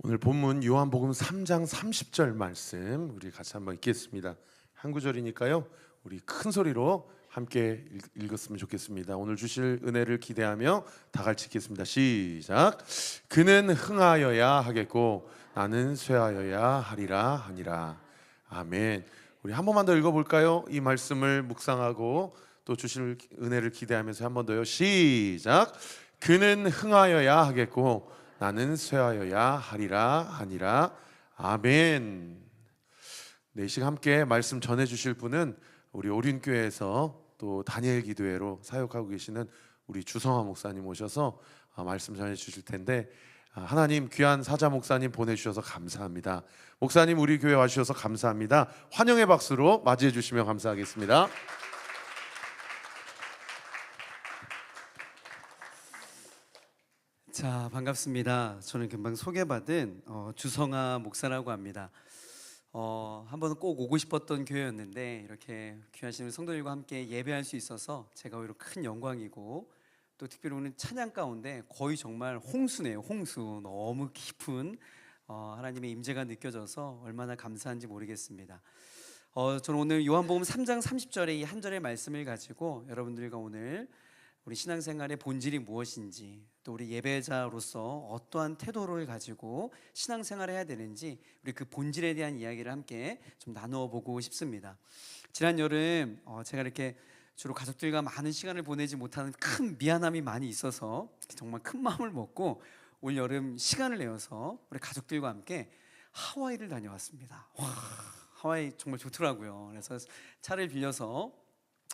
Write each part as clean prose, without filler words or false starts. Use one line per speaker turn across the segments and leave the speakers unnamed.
오늘 본문 요한복음 3장 30절 말씀 우리 같이 한번 읽겠습니다. 한 구절이니까요. 우리 큰 소리로 함께 읽었으면 좋겠습니다. 오늘 주실 은혜를 기대하며 다 같이 읽겠습니다. 시작. 그는 흥하여야 하겠고 나는 쇠하여야 하리라 하니라. 아멘. 우리 한 번만 더 읽어볼까요? 이 말씀을 묵상하고 또 주실 은혜를 기대하면서 한 번 더요. 시작. 그는 흥하여야 하겠고 나는 쇠하여야 하리라 하니라. 아멘. 네, 이 시간 함께 말씀 전해주실 분은 우리 오륜교회에서 또 다니엘 기도회로 사역하고 계시는 우리 주성화 목사님 오셔서 말씀 전해주실 텐데, 하나님 귀한 사자 목사님 보내주셔서 감사합니다. 목사님 우리 교회 와주셔서 감사합니다. 환영의 박수로 맞이해 주시면 감사하겠습니다.
자, 반갑습니다. 저는 금방 소개받은 주성아 목사라고 합니다. 한번 꼭 오고 싶었던 교회였는데 이렇게 귀하신 성도들과 함께 예배할 수 있어서 제가 오히려 큰 영광이고, 또 특별히 오늘 찬양 가운데 거의 정말 홍수네요. 홍수. 너무 깊은 하나님의 임재가 느껴져서 얼마나 감사한지 모르겠습니다. 저는 오늘 요한복음 3장 30절의 이 한 절의 말씀을 가지고 여러분들과 오늘 우리 신앙생활의 본질이 무엇인지, 또 우리 예배자로서 어떠한 태도를 가지고 신앙생활을 해야 되는지, 우리 그 본질에 대한 이야기를 함께 좀 나누어 보고 싶습니다. 지난 여름 제가 이렇게 주로 가족들과 많은 시간을 보내지 못하는 큰 미안함이 많이 있어서 정말 큰 마음을 먹고 올 여름 시간을 내어서 우리 가족들과 함께 하와이를 다녀왔습니다. 와, 하와이 정말 좋더라고요. 그래서 차를 빌려서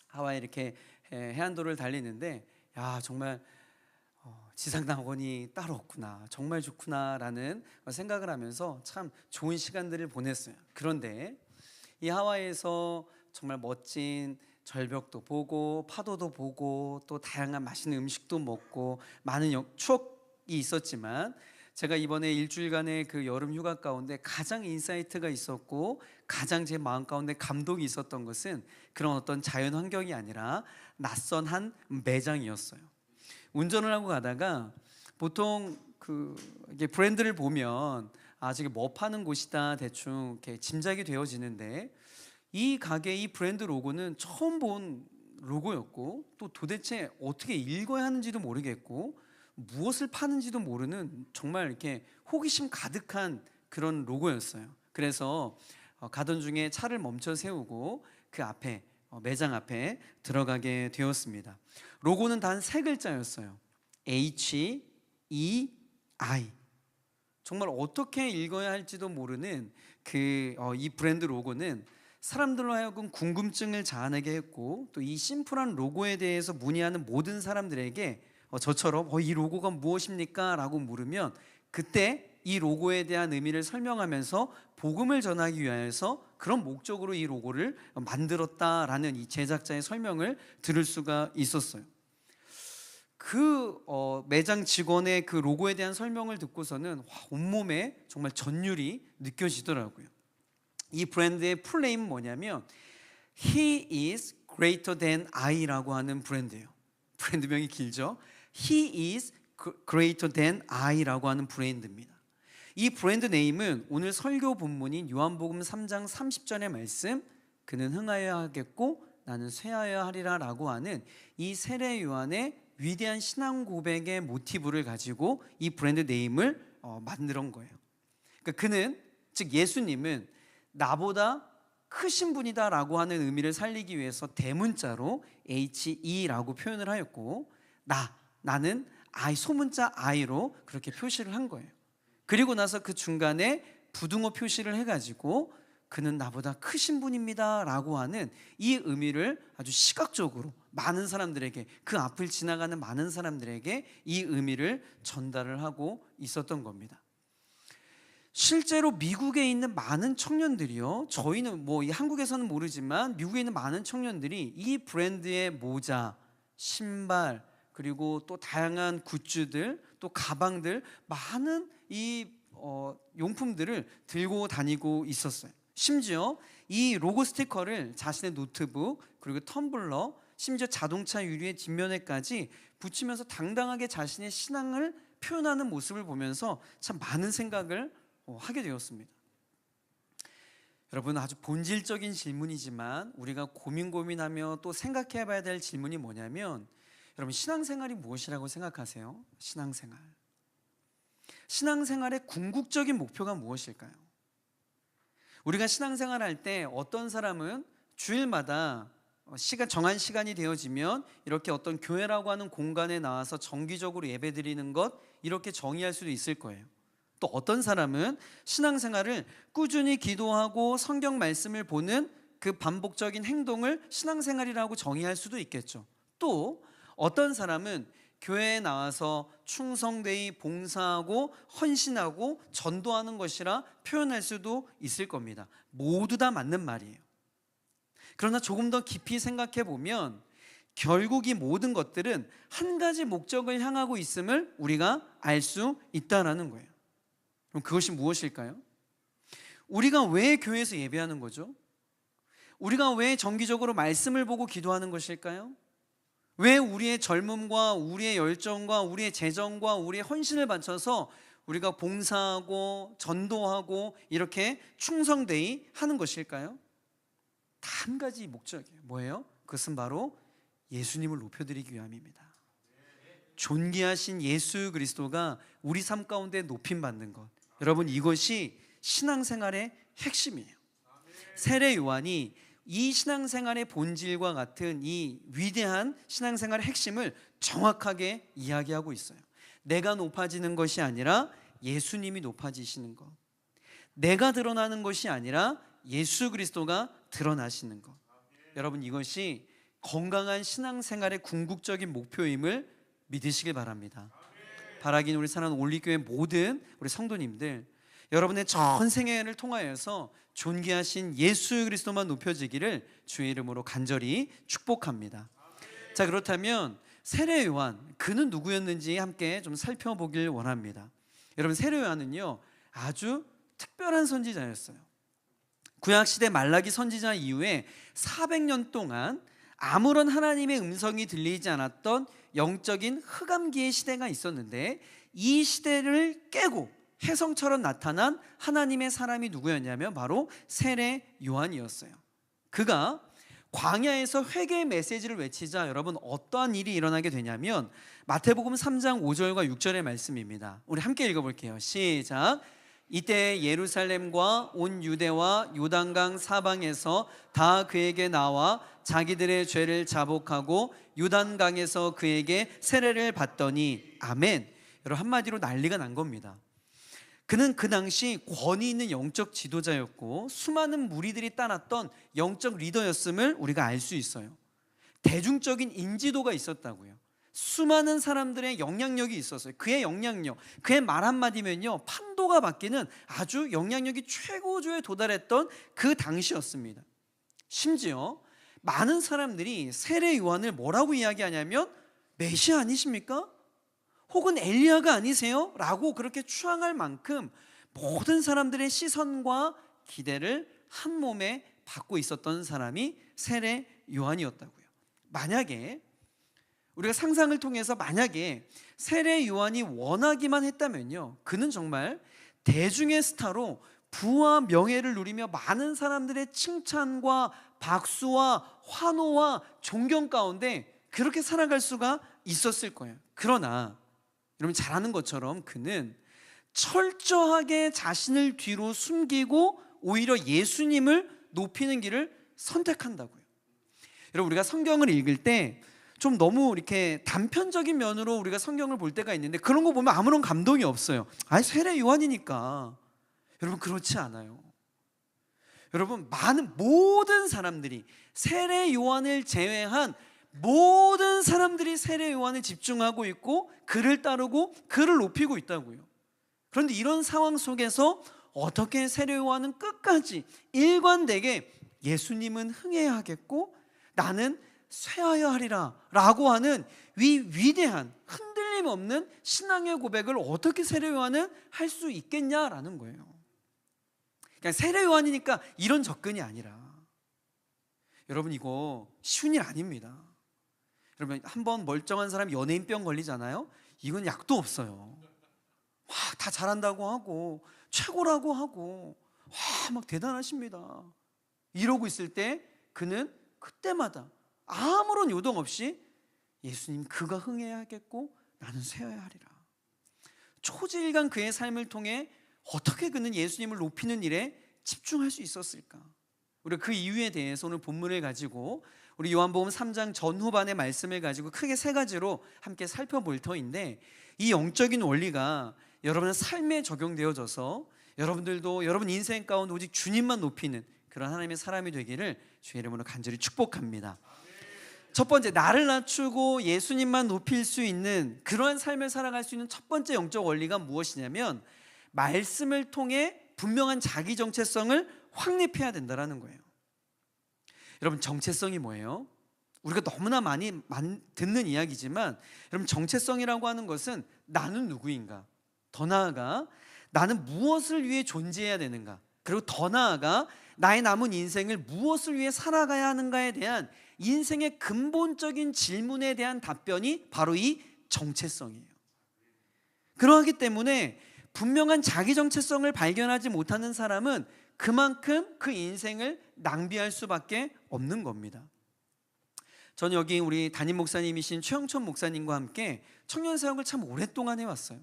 하와이 이렇게 해안도를 달리는데, 야, 정말 지상낙원이 따로 없구나, 정말 좋구나라는 생각을 하면서 참 좋은 시간들을 보냈어요. 그런데 이 하와이에서 정말 멋진 절벽도 보고 파도도 보고 또 다양한 맛있는 음식도 먹고 많은 추억이 있었지만, 제가 이번에 일주일간의 그 여름 휴가 가운데 가장 인사이트가 있었고 가장 제 마음 가운데 감동이 있었던 것은 그런 어떤 자연 환경이 아니라 낯선 한 매장이었어요. 운전을 하고 가다가 보통 이게 브랜드를 보면 저게 뭐 파는 곳이다 대충 이렇게 짐작이 되어지는데, 이 가게 이 브랜드 로고는 처음 본 로고였고, 또 도대체 어떻게 읽어야 하는지도 모르겠고 무엇을 파는지도 모르는 정말 이렇게 호기심 가득한 그런 로고였어요. 그래서 가던 중에 차를 멈춰 세우고 그 앞에 매장 앞에 들어가게 되었습니다. 로고는 단 세 글자였어요. HEI. 정말 어떻게 읽어야 할지도 모르는 이 브랜드 로고는 사람들로 하여금 궁금증을 자아내게 했고, 또 이 심플한 로고에 대해서 문의하는 모든 사람들에게 저처럼 이 로고가 무엇입니까? 라고 물으면 그때 이 로고에 대한 의미를 설명하면서 복음을 전하기 위해서 그런 목적으로 이 로고를 만들었다라는 이 제작자의 설명을 들을 수가 있었어요. 매장 직원의 그 로고에 대한 설명을 듣고서는 온몸에 정말 전율이 느껴지더라고요. 이 브랜드의 풀네임은 뭐냐면 He is greater than I라고 하는 브랜드예요. 브랜드명이 길죠. He is greater than I라고 하는 브랜드입니다. 이 브랜드 네임은 오늘 설교 본문인 요한복음 3장 30절의 말씀, 그는 흥하여야 하겠고 나는 쇠하여야 하리라 라고 하는 이 세례 요한의 위대한 신앙 고백의 모티브를 가지고 이 브랜드 네임을 만든 거예요. 그러니까 그는, 즉 예수님은 나보다 크신 분이다 라고 하는 의미를 살리기 위해서 대문자로 HE라고 표현을 하였고, 나는 소문자 I로 그렇게 표시를 한 거예요. 그리고 나서 그 중간에 부등호 표시를 해가지고 그는 나보다 크신 분입니다 라고 하는 이 의미를 아주 시각적으로 많은 사람들에게, 그 앞을 지나가는 많은 사람들에게 이 의미를 전달을 하고 있었던 겁니다. 실제로 미국에 있는 많은 청년들이요, 저희는 이 한국에서는 모르지만 미국에 있는 많은 청년들이 이 브랜드의 모자, 신발, 그리고 또 다양한 굿즈들, 또 가방들, 많은 이 용품들을 들고 다니고 있었어요. 심지어 이 로고 스티커를 자신의 노트북, 그리고 텀블러, 심지어 자동차 유리의 뒷면에까지 붙이면서 당당하게 자신의 신앙을 표현하는 모습을 보면서 참 많은 생각을 하게 되었습니다. 여러분, 아주 본질적인 질문이지만 우리가 고민하며 또 생각해 봐야 될 질문이 뭐냐면, 여러분, 신앙생활이 무엇이라고 생각하세요? 신앙생활의 궁극적인 목표가 무엇일까요? 우리가 신앙생활할 때 어떤 사람은 주일마다 정한 시간이 되어지면 이렇게 어떤 교회라고 하는 공간에 나와서 정기적으로 예배드리는 것, 이렇게 정의할 수도 있을 거예요. 또 어떤 사람은 신앙생활을 꾸준히 기도하고 성경 말씀을 보는 그 반복적인 행동을 신앙생활이라고 정의할 수도 있겠죠. 또 어떤 사람은 교회에 나와서 충성되이 봉사하고 헌신하고 전도하는 것이라 표현할 수도 있을 겁니다. 모두 다 맞는 말이에요. 그러나 조금 더 깊이 생각해 보면 결국 이 모든 것들은 한 가지 목적을 향하고 있음을 우리가 알 수 있다라는 거예요. 그럼 그것이 무엇일까요? 우리가 왜 교회에서 예배하는 거죠? 우리가 왜 정기적으로 말씀을 보고 기도하는 것일까요? 왜 우리의 젊음과 우리의 열정과 우리의 재정과 우리의 헌신을 바쳐서 우리가 봉사하고 전도하고 이렇게 충성되이 하는 것일까요? 단 한 가지 목적이에요. 뭐예요? 그것은 바로 예수님을 높여드리기 위함입니다. 존귀하신 예수 그리스도가 우리 삶 가운데 높임받는 것, 여러분, 이것이 신앙생활의 핵심이에요. 세례 요한이 이 신앙생활의 본질과 같은 이 위대한 신앙생활의 핵심을 정확하게 이야기하고 있어요. 내가 높아지는 것이 아니라 예수님이 높아지시는 것, 내가 드러나는 것이 아니라 예수 그리스도가 드러나시는 것. 여러분, 이것이 건강한 신앙생활의 궁극적인 목표임을 믿으시길 바랍니다. 바라긴 우리 사랑하는 올리교회 모든 우리 성도님들, 여러분의 전 생애를 통하여서 존귀하신 예수 그리스도만 높여지기를 주의 이름으로 간절히 축복합니다. 자, 그렇다면 세례 요한, 그는 누구였는지 함께 좀 살펴보길 원합니다. 여러분, 세례 요한은요 아주 특별한 선지자였어요. 구약시대 말라기 선지자 이후에 400년 동안 아무런 하나님의 음성이 들리지 않았던 영적인 흑암기의 시대가 있었는데, 이 시대를 깨고 혜성처럼 나타난 하나님의 사람이 누구였냐면 바로 세례 요한이었어요. 그가 광야에서 회개의 메시지를 외치자 여러분, 어떠한 일이 일어나게 되냐면 마태복음 3장 5절과 6절의 말씀입니다. 우리 함께 읽어볼게요. 시작. 이때 예루살렘과 온 유대와 요단강 사방에서 다 그에게 나와 자기들의 죄를 자복하고 요단강에서 그에게 세례를 받더니, 아멘. 여러분, 한마디로 난리가 난 겁니다. 그는 그 당시 권위 있는 영적 지도자였고 수많은 무리들이 따랐던 영적 리더였음을 우리가 알 수 있어요. 대중적인 인지도가 있었다고요. 수많은 사람들의 영향력이 있었어요. 그의 영향력, 그의 말 한마디면요 판도가 바뀌는 아주 영향력이 최고조에 도달했던 그 당시였습니다. 심지어 많은 사람들이 세례 요한을 뭐라고 이야기하냐면 메시아 아니십니까? 혹은 엘리야가 아니세요? 라고 그렇게 추앙할 만큼 모든 사람들의 시선과 기대를 한 몸에 받고 있었던 사람이 세례 요한이었다고요. 만약에 우리가 상상을 통해서 만약에 세례 요한이 원하기만 했다면요, 그는 정말 대중의 스타로 부와 명예를 누리며 많은 사람들의 칭찬과 박수와 환호와 존경 가운데 그렇게 살아갈 수가 있었을 거예요. 그러나 여러분 잘 아는 것처럼 그는 철저하게 자신을 뒤로 숨기고 오히려 예수님을 높이는 길을 선택한다고요. 여러분, 우리가 성경을 읽을 때 좀 너무 이렇게 단편적인 면으로 우리가 성경을 볼 때가 있는데, 그런 거 보면 아무런 감동이 없어요. 아니, 세례 요한이니까. 여러분, 그렇지 않아요. 여러분, 모든 사람들이, 세례 요한을 제외한 모든 사람들이 세례 요한을 집중하고 있고 그를 따르고 그를 높이고 있다고요. 그런데 이런 상황 속에서 어떻게 세례 요한은 끝까지 일관되게 예수님은 흥해야 하겠고 나는 쇠하여 하리라 라고 하는 위대한 흔들림 없는 신앙의 고백을 어떻게 세례 요한은 할 수 있겠냐라는 거예요. 그냥 세례 요한이니까 이런 접근이 아니라, 여러분, 이거 쉬운 일 아닙니다. 여러분, 한번 멀쩡한 사람 연예인병 걸리잖아요. 이건 약도 없어요. 막 다 잘한다고 하고 최고라고 하고 와, 막 대단하십니다. 이러고 있을 때 그는 그때마다 아무런 요동 없이 예수님 그가 흥해야겠고 나는 쇠어야 하리라. 초지일간 그의 삶을 통해 어떻게 그는 예수님을 높이는 일에 집중할 수 있었을까? 우리가 그 이유에 대해서 오늘 본문을 가지고 우리 요한복음 3장 전후반의 말씀을 가지고 크게 세 가지로 함께 살펴볼 터인데, 이 영적인 원리가 여러분의 삶에 적용되어져서 여러분들도 여러분 인생 가운데 오직 주님만 높이는 그런 하나님의 사람이 되기를 주의 이름으로 간절히 축복합니다. 첫 번째, 나를 낮추고 예수님만 높일 수 있는 그러한 삶을 살아갈 수 있는 첫 번째 영적 원리가 무엇이냐면, 말씀을 통해 분명한 자기 정체성을 확립해야 된다는 거예요. 여러분, 정체성이 뭐예요? 우리가 너무나 많이 듣는 이야기지만, 여러분, 정체성이라고 하는 것은 나는 누구인가, 더 나아가 나는 무엇을 위해 존재해야 되는가, 그리고 더 나아가 나의 남은 인생을 무엇을 위해 살아가야 하는가에 대한 인생의 근본적인 질문에 대한 답변이 바로 이 정체성이에요. 그러하기 때문에 분명한 자기 정체성을 발견하지 못하는 사람은 그만큼 그 인생을 낭비할 수밖에 없는 겁니다. 저는 여기 우리 담임 목사님이신 최영천 목사님과 함께 청년 사역을 참 오랫동안 해왔어요.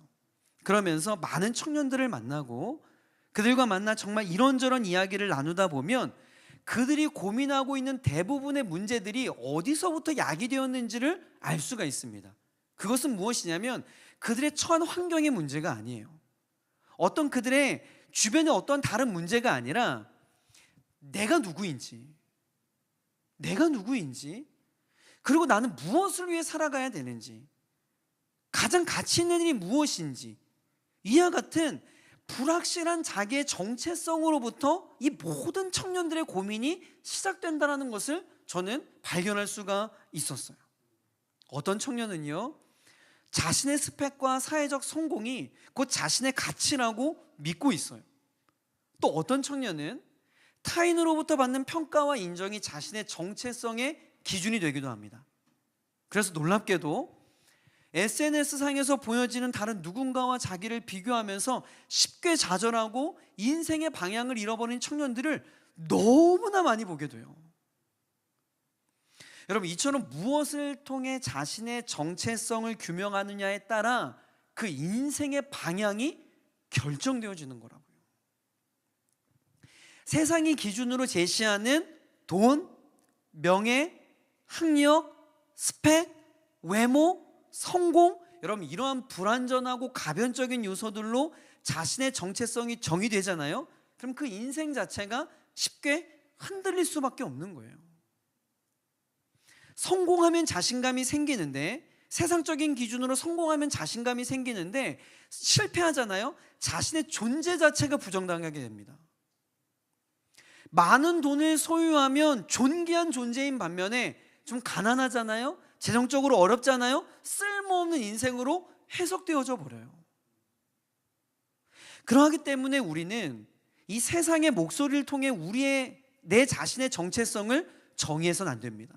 그러면서 많은 청년들을 만나고 그들과 만나 정말 이런저런 이야기를 나누다 보면 그들이 고민하고 있는 대부분의 문제들이 어디서부터 야기되었는지를 알 수가 있습니다. 그것은 무엇이냐면 그들의 처한 환경의 문제가 아니에요. 어떤 그들의 주변의 어떤 다른 문제가 아니라 내가 누구인지, 그리고 나는 무엇을 위해 살아가야 되는지, 가장 가치 있는 일이 무엇인지, 이와 같은 불확실한 자기의 정체성으로부터 이 모든 청년들의 고민이 시작된다는 것을 저는 발견할 수가 있었어요. 어떤 청년은요, 자신의 스펙과 사회적 성공이 곧 자신의 가치라고 믿고 있어요. 또 어떤 청년은 타인으로부터 받는 평가와 인정이 자신의 정체성의 기준이 되기도 합니다. 그래서 놀랍게도 SNS상에서 보여지는 다른 누군가와 자기를 비교하면서 쉽게 좌절하고 인생의 방향을 잃어버린 청년들을 너무나 많이 보게 돼요. 여러분, 이처럼 무엇을 통해 자신의 정체성을 규명하느냐에 따라 그 인생의 방향이 결정되어지는 거라고요. 세상이 기준으로 제시하는 돈, 명예, 학력, 스펙, 외모, 성공, 여러분, 이러한 불완전하고 가변적인 요소들로 자신의 정체성이 정의되잖아요. 그럼 그 인생 자체가 쉽게 흔들릴 수밖에 없는 거예요. 성공하면 자신감이 생기는데, 세상적인 기준으로 성공하면 자신감이 생기는데 실패하잖아요. 자신의 존재 자체가 부정당하게 됩니다. 많은 돈을 소유하면 존귀한 존재인 반면에 좀 가난하잖아요. 재정적으로 어렵잖아요. 쓸모없는 인생으로 해석되어져 버려요. 그러하기 때문에 우리는 이 세상의 목소리를 통해 내 자신의 정체성을 정의해서는 안 됩니다.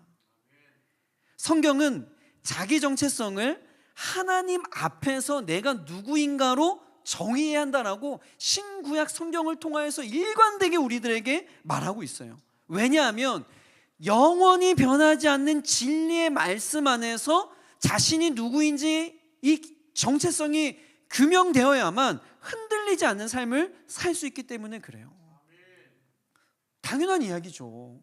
성경은 자기 정체성을 하나님 앞에서 내가 누구인가로 정의해야 한다라고 신구약 성경을 통하여서 일관되게 우리들에게 말하고 있어요. 왜냐하면 영원히 변하지 않는 진리의 말씀 안에서 자신이 누구인지 이 정체성이 규명되어야만 흔들리지 않는 삶을 살 수 있기 때문에 그래요. 당연한 이야기죠.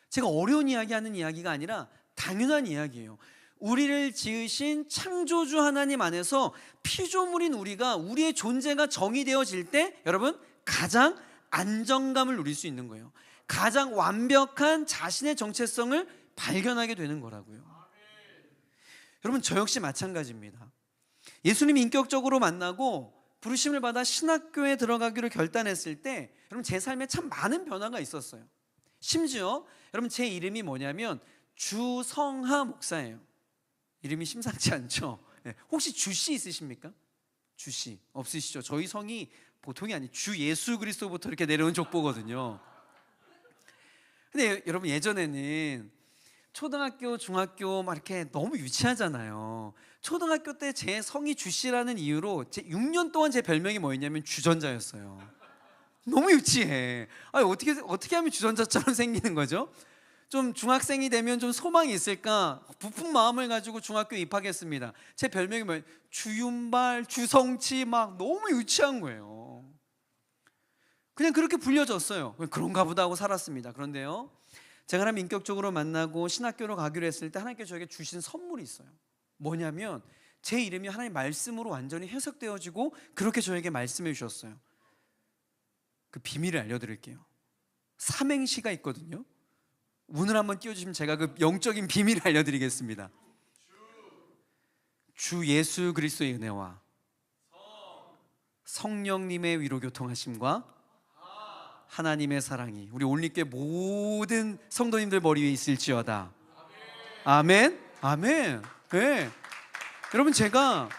제가 어려운 이야기하는 이야기가 아니라 당연한 이야기예요. 우리를 지으신 창조주 하나님 안에서 피조물인 우리가, 우리의 존재가 정의되어질 때 여러분 가장 안정감을 누릴 수 있는 거예요. 가장 완벽한 자신의 정체성을 발견하게 되는 거라고요. 여러분, 저 역시 마찬가지입니다. 예수님 인격적으로 만나고 부르심을 받아 신학교에 들어가기로 결단했을 때 여러분 제 삶에 참 많은 변화가 있었어요. 심지어 여러분 제 이름이 뭐냐면 주성하 목사예요. 이름이 심상치 않죠? 네. 혹시 주씨 있으십니까? 주씨 없으시죠? 저희 성이 보통이 아니 주 예수 그리스도부터 이렇게 내려온 족보거든요. 근데 여러분 예전에는 초등학교, 중학교 막 이렇게 너무 유치하잖아요. 초등학교 때 제 성이 주씨라는 이유로 제 6년 동안 제 별명이 뭐였냐면 주전자였어요. 너무 유치해. 아니 어떻게 하면 주전자처럼 생기는 거죠? 좀 중학생이 되면 좀 소망이 있을까 부푼 마음을 가지고 중학교 입학했습니다. 제 별명이 뭐예요? 주윤발, 주성치 막 너무 유치한 거예요. 그냥 그렇게 불려졌어요. 그런가 보다 하고 살았습니다. 그런데요, 제가 하나님 인격적으로 만나고 신학교로 가기로 했을 때 하나님께서 저에게 주신 선물이 있어요. 뭐냐면 제 이름이 하나님 말씀으로 완전히 해석되어지고 그렇게 저에게 말씀해 주셨어요. 그 비밀을 알려드릴게요. 삼행시가 있거든요. 문을 한번 띄워주시면 제가 그 영적인 비밀을 알려드리겠습니다. 주 예수 그리스도의 은혜와 성령님의 위로교통하심과 하나님의 사랑이 우리 올림교회 모든 성도님들 머리 위에 있을지어다. 아멘. 아멘. 네. 여러분, 제가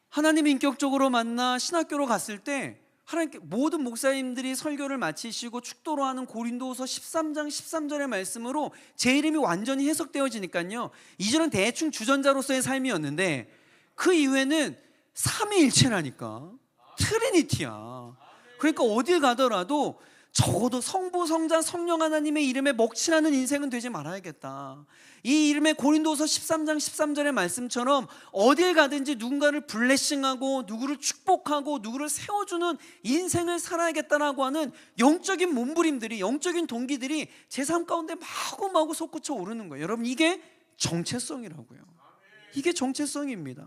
하나님 인격적으로 만나 신학교로 갔을 때 하나님께 모든 목사님들이 설교를 마치시고 축도로 하는 고린도후서 13장 13절의 말씀으로 제 이름이 완전히 해석되어지니까요, 이전은 대충 주전자로서의 삶이었는데 그 이후에는 삼위일체라니까, 트리니티야. 그러니까 어딜 가더라도 적어도 성부, 성자, 성령 하나님의 이름에 먹칠하는 인생은 되지 말아야겠다. 이 이름의 고린도서 13장 13절의 말씀처럼 어딜 가든지 누군가를 블레싱하고 누구를 축복하고 누구를 세워주는 인생을 살아야겠다라고 하는 영적인 몸부림들이, 영적인 동기들이 제 삶 가운데 마구마구 솟구쳐 오르는 거예요. 여러분, 이게 정체성이라고요. 이게 정체성입니다.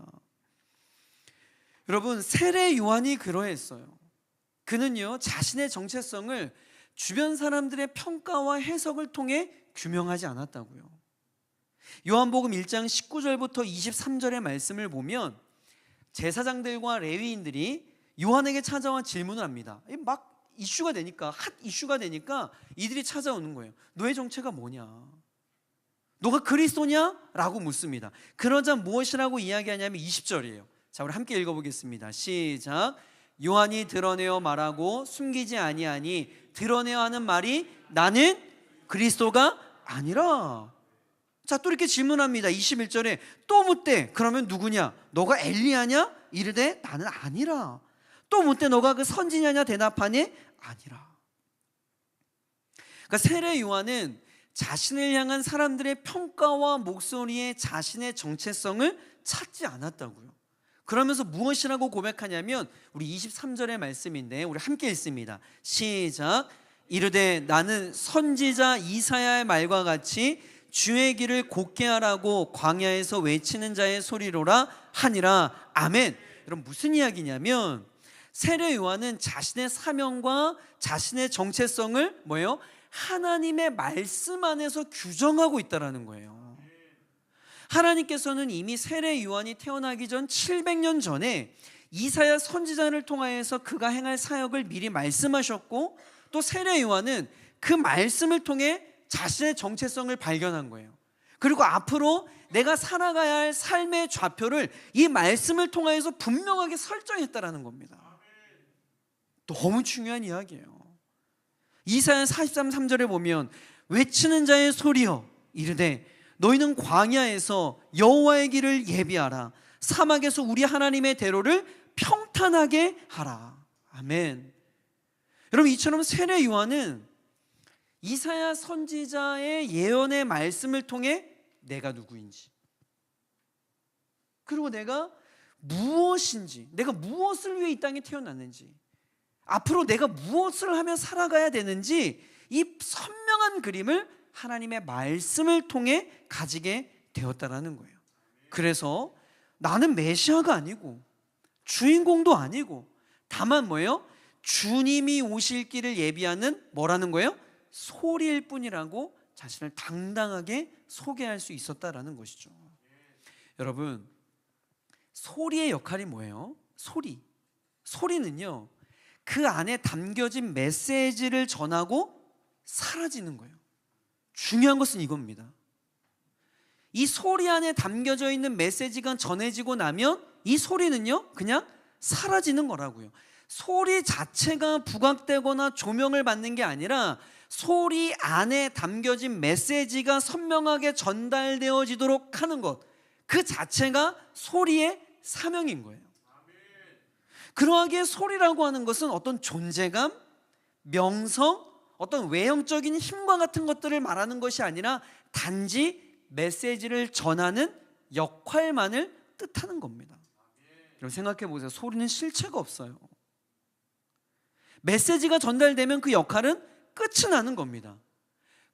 여러분, 세례 요한이 그러했어요. 그는요, 자신의 정체성을 주변 사람들의 평가와 해석을 통해 규명하지 않았다고요. 요한복음 1장 19절부터 23절의 말씀을 보면 제사장들과 레위인들이 요한에게 찾아와 질문을 합니다. 막 이슈가 되니까, 핫 이슈가 되니까 이들이 찾아오는 거예요. 너의 정체가 뭐냐? 너가 그리스도냐? 라고 묻습니다. 그러자 무엇이라고 이야기하냐면 20절이에요. 자, 우리 함께 읽어보겠습니다. 시작. 요한이 드러내어 말하고 숨기지 아니하니 드러내어 하는 말이 나는 그리스도가 아니라. 자, 또 이렇게 질문합니다. 21절에 또 묻되 그러면 누구냐? 너가 엘리야냐? 이르되 나는 아니라. 또 묻되 너가 그 선지자냐? 대답하니 아니라. 그러니까 세례 요한은 자신을 향한 사람들의 평가와 목소리에 자신의 정체성을 찾지 않았다고요. 그러면서 무엇이라고 고백하냐면 우리 23절의 말씀인데 우리 함께 읽습니다. 시작. 이르되 나는 선지자 이사야의 말과 같이 주의 길을 곧게 하라고 광야에서 외치는 자의 소리로라 하니라. 아멘. 여러분, 무슨 이야기냐면 세례 요한은 자신의 사명과 자신의 정체성을 뭐예요? 하나님의 말씀 안에서 규정하고 있다라는 거예요. 하나님께서는 이미 세례 요한이 태어나기 전 700년 전에 이사야 선지자를 통하여서 그가 행할 사역을 미리 말씀하셨고, 또 세례 요한은 그 말씀을 통해 자신의 정체성을 발견한 거예요. 그리고 앞으로 내가 살아가야 할 삶의 좌표를 이 말씀을 통하여서 분명하게 설정했다라는 겁니다. 너무 중요한 이야기예요. 이사야 43, 3절에 보면 외치는 자의 소리여 이르되 너희는 광야에서 여호와의 길을 예비하라. 사막에서 우리 하나님의 대로를 평탄하게 하라. 아멘. 여러분, 이처럼 세례 요한은 이사야 선지자의 예언의 말씀을 통해 내가 누구인지, 그리고 내가 무엇인지, 내가 무엇을 위해 이 땅에 태어났는지, 앞으로 내가 무엇을 하며 살아가야 되는지 이 선명한 그림을 하나님의 말씀을 통해 가지게 되었다라는 거예요. 그래서 나는 메시아가 아니고 주인공도 아니고 다만 뭐예요? 주님이 오실 길을 예비하는 뭐라는 거예요? 소리일 뿐이라고 자신을 당당하게 소개할 수 있었다라는 것이죠. 여러분, 소리의 역할이 뭐예요? 소리는요, 그 안에 담겨진 메시지를 전하고 사라지는 거예요. 중요한 것은 이겁니다. 이 소리 안에 담겨져 있는 메시지가 전해지고 나면 이 소리는요 그냥 사라지는 거라고요. 소리 자체가 부각되거나 조명을 받는 게 아니라 소리 안에 담겨진 메시지가 선명하게 전달되어지도록 하는 것, 그 자체가 소리의 사명인 거예요. 그러하기에 소리라고 하는 것은 어떤 존재감, 명성, 어떤 외형적인 힘과 같은 것들을 말하는 것이 아니라 단지 메시지를 전하는 역할만을 뜻하는 겁니다. 여러분 생각해 보세요. 소리는 실체가 없어요. 메시지가 전달되면 그 역할은 끝이 나는 겁니다.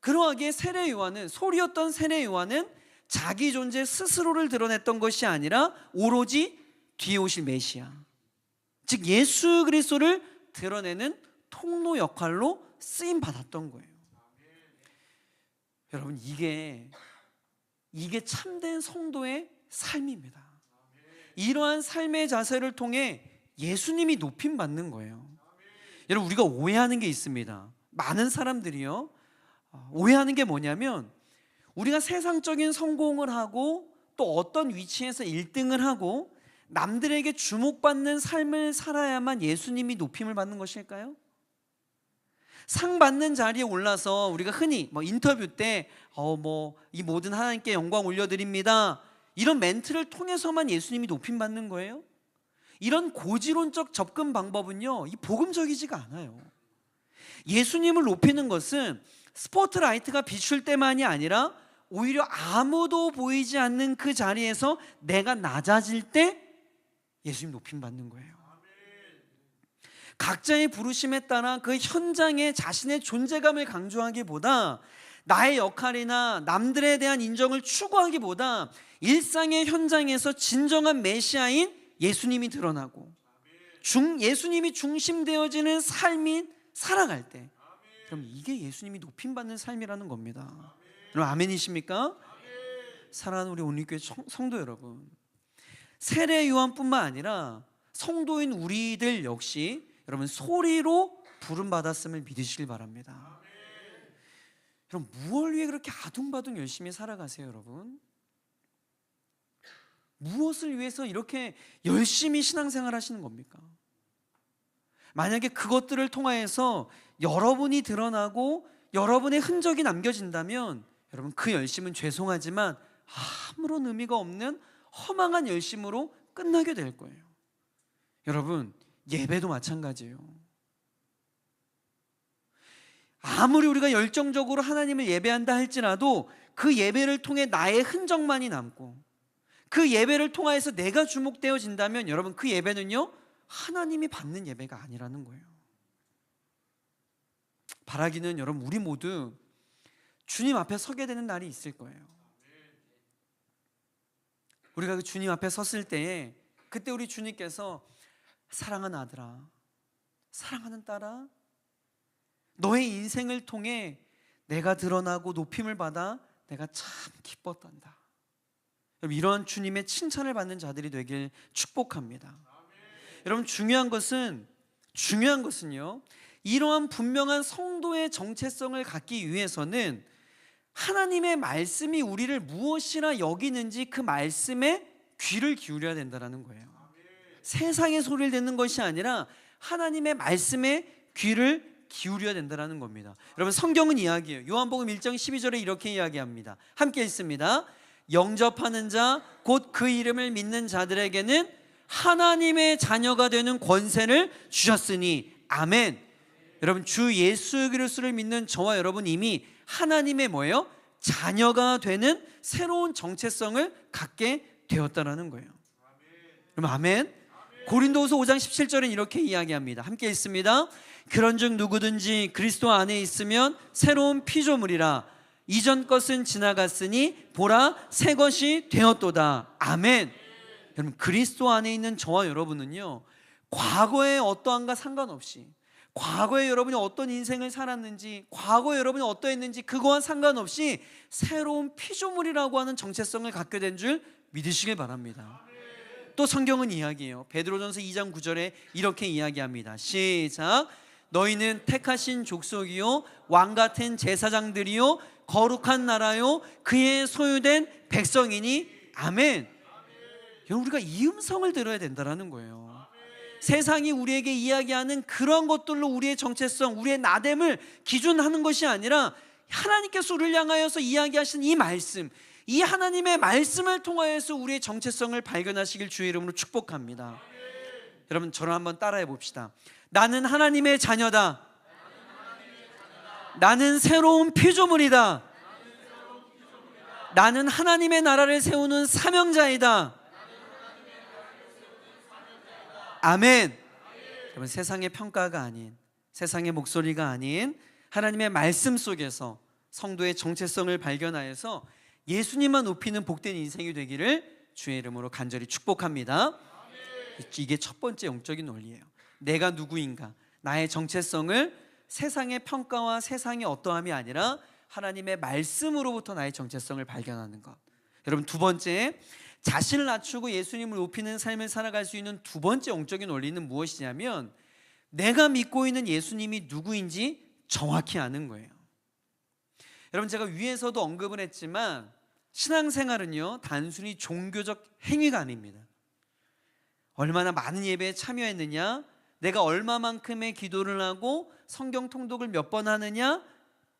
그러하기에 세례 요한은, 소리였던 세례 요한은 자기 존재 스스로를 드러냈던 것이 아니라 오로지 뒤에 오실 메시아, 즉 예수 그리스도를 드러내는 통로 역할로 쓰임 받았던 거예요. 여러분 이게 참된 성도의 삶입니다. 이러한 삶의 자세를 통해 예수님이 높임 받는 거예요. 여러분 우리가 오해하는 게 있습니다. 많은 사람들이요 오해하는 게 뭐냐면, 우리가 세상적인 성공을 하고 또 어떤 위치에서 1등을 하고 남들에게 주목받는 삶을 살아야만 예수님이 높임을 받는 것일까요? 상 받는 자리에 올라서 우리가 흔히 인터뷰 때 이 모든 하나님께 영광 올려드립니다, 이런 멘트를 통해서만 예수님이 높임 받는 거예요? 이런 고지론적 접근 방법은요 이 복음적이지가 않아요. 예수님을 높이는 것은 스포트라이트가 비출 때만이 아니라 오히려 아무도 보이지 않는 그 자리에서 내가 낮아질 때 예수님 높임 받는 거예요. 각자의 부르심에 따라 그 현장에 자신의 존재감을 강조하기보다, 나의 역할이나 남들에 대한 인정을 추구하기보다 일상의 현장에서 진정한 메시아인 예수님이 드러나고 예수님이 중심되어지는 삶이 살아갈 때, 그럼 이게 예수님이 높임받는 삶이라는 겁니다. 여러분 아멘이십니까? 사랑하는 우리 온리교회 성도 여러분, 세례 요한뿐만 아니라 성도인 우리들 역시 여러분 소리로 부름받았음을 믿으시길 바랍니다. 여러분 무엇을 위해 그렇게 아둥바둥 열심히 살아가세요? 여러분 무엇을 위해서 이렇게 열심히 신앙생활 하시는 겁니까? 만약에 그것들을 통하여서 여러분이 드러나고 여러분의 흔적이 남겨진다면 여러분 그 열심은 죄송하지만 아무런 의미가 없는 허망한 열심으로 끝나게 될 거예요. 여러분 예배도 마찬가지예요. 아무리 우리가 열정적으로 하나님을 예배한다 할지라도 그 예배를 통해 나의 흔적만이 남고 그 예배를 통하여서 내가 주목되어진다면 여러분 그 예배는요 하나님이 받는 예배가 아니라는 거예요. 바라기는 여러분 우리 모두 주님 앞에 서게 되는 날이 있을 거예요. 우리가 그 주님 앞에 섰을 때에 그때 우리 주님께서 사랑하는 아들아, 사랑하는 딸아, 너의 인생을 통해 내가 드러나고 높임을 받아 내가 참 기뻤단다. 여러분 이러한 주님의 칭찬을 받는 자들이 되길 축복합니다. 여러분 중요한 것은요 이러한 분명한 성도의 정체성을 갖기 위해서는 하나님의 말씀이 우리를 무엇이라 여기는지 그 말씀에 귀를 기울여야 된다는 거예요. 세상의 소리를 듣는 것이 아니라 하나님의 말씀에 귀를 기울여야 된다는 겁니다. 여러분 성경은 이야기해요. 요한복음 1장 12절에 이렇게 이야기합니다. 함께 읽습니다. 영접하는 자 곧 그 이름을 믿는 자들에게는 하나님의 자녀가 되는 권세를 주셨으니 아멘. 여러분 주 예수 그리스도를 믿는 저와 여러분 이미 하나님의 뭐예요? 자녀가 되는 새로운 정체성을 갖게 되었다라는 거예요. 그럼 아멘. 고린도후서 5장 17절은 이렇게 이야기합니다. 함께 읽습니다. 그런즉 누구든지 그리스도 안에 있으면 새로운 피조물이라 이전 것은 지나갔으니 보라 새 것이 되었도다. 아멘. 여러분 그리스도 안에 있는 저와 여러분은요 과거의 어떠한가 상관없이, 과거에 여러분이 어떤 인생을 살았는지, 과거에 여러분이 어떠했는지 그거와 상관없이 새로운 피조물이라고 하는 정체성을 갖게 된 줄 믿으시길 바랍니다. 또 성경은 이야기해요. 베드로전서 2장 9절에 이렇게 이야기합니다. 시작. 너희는 택하신 족속이요 왕같은 제사장들이요 거룩한 나라요 그의 소유된 백성이니 아멘. 여러분 우리가 이 음성을 들어야 된다는 거예요. 세상이 우리에게 이야기하는 그런 것들로 우리의 정체성, 우리의 나됨을 기준하는 것이 아니라 하나님께서 우리를 향하여서 이야기하신 이 말씀, 이 하나님의 말씀을 통하여서 우리의 정체성을 발견하시길 주의 이름으로 축복합니다. 여러분, 저를 한번 따라해 봅시다. 나는 하나님의 자녀다. 나는 새로운 피조물이다. 나는 하나님의 나라를 세우는 사명자이다. 아멘. 여러분, 세상의 평가가 아닌, 세상의 목소리가 아닌 하나님의 말씀 속에서 성도의 정체성을 발견하여서 예수님만 높이는 복된 인생이 되기를 주의 이름으로 간절히 축복합니다. 이게 첫 번째 영적인 원리예요. 내가 누구인가, 나의 정체성을 세상의 평가와 세상의 어떠함이 아니라 하나님의 말씀으로부터 나의 정체성을 발견하는 것. 여러분, 두 번째, 자신을 낮추고 예수님을 높이는 삶을 살아갈 수 있는 두 번째 영적인 원리는 무엇이냐면 내가 믿고 있는 예수님이 누구인지 정확히 아는 거예요. 여러분, 제가 위에서도 언급을 했지만 신앙생활은요, 단순히 종교적 행위가 아닙니다. 얼마나 많은 예배에 참여했느냐, 내가 얼마만큼의 기도를 하고 성경 통독을 몇 번 하느냐,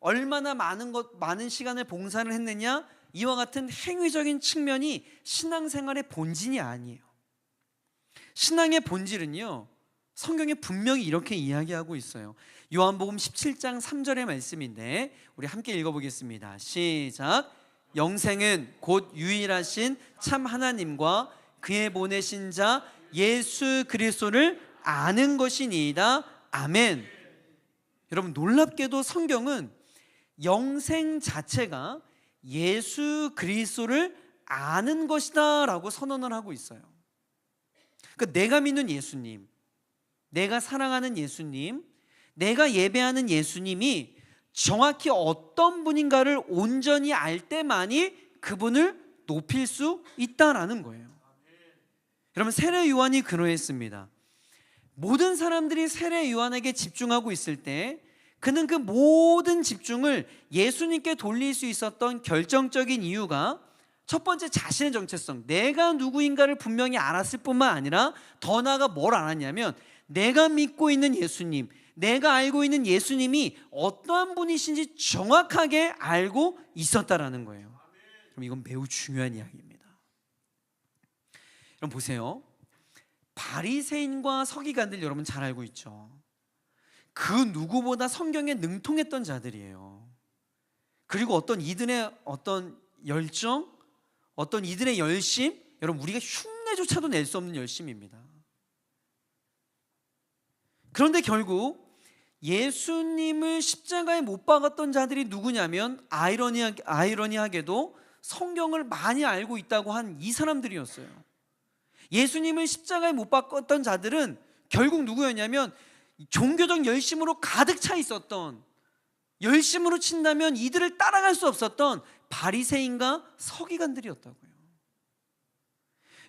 얼마나 많은 시간을 봉사를 했느냐, 이와 같은 행위적인 측면이 신앙생활의 본질이 아니에요. 신앙의 본질은요, 성경에 분명히 이렇게 이야기하고 있어요. 요한복음 17장 3절의 말씀인데 우리 함께 읽어보겠습니다. 시작. 영생은 곧 유일하신 참 하나님과 그의 보내신 자 예수 그리스도를 아는 것이니이다. 아멘. 여러분, 놀랍게도 성경은 영생 자체가 예수 그리스도를 아는 것이다 라고 선언을 하고 있어요. 그러니까 내가 믿는 예수님, 내가 사랑하는 예수님, 내가 예배하는 예수님이 정확히 어떤 분인가를 온전히 알 때만이 그분을 높일 수 있다라는 거예요. 여러분, 세례 요한이 그러했습니다. 모든 사람들이 세례 요한에게 집중하고 있을 때 그는 그 모든 집중을 예수님께 돌릴 수 있었던 결정적인 이유가 첫 번째, 자신의 정체성, 내가 누구인가를 분명히 알았을 뿐만 아니라 더 나아가 뭘 알았냐면 내가 믿고 있는 예수님, 내가 알고 있는 예수님이 어떠한 분이신지 정확하게 알고 있었다라는 거예요. 그럼 이건 매우 중요한 이야기입니다. 여러분 보세요. 바리새인과 서기관들 여러분 잘 알고 있죠. 그 누구보다 성경에 능통했던 자들이에요. 그리고 어떤 이들의 어떤 열정, 어떤 이들의 열심, 여러분 우리가 흉내조차도 낼 수 없는 열심입니다. 그런데 결국 예수님을 십자가에 못 박았던 자들이 누구냐면 아이러니하게도 성경을 많이 알고 있다고 한 이 사람들이었어요. 예수님을 십자가에 못 박았던 자들은 결국 누구였냐면 종교적 열심으로 가득 차 있었던, 열심으로 친다면 이들을 따라갈 수 없었던 바리새인과 서기관들이었다고요.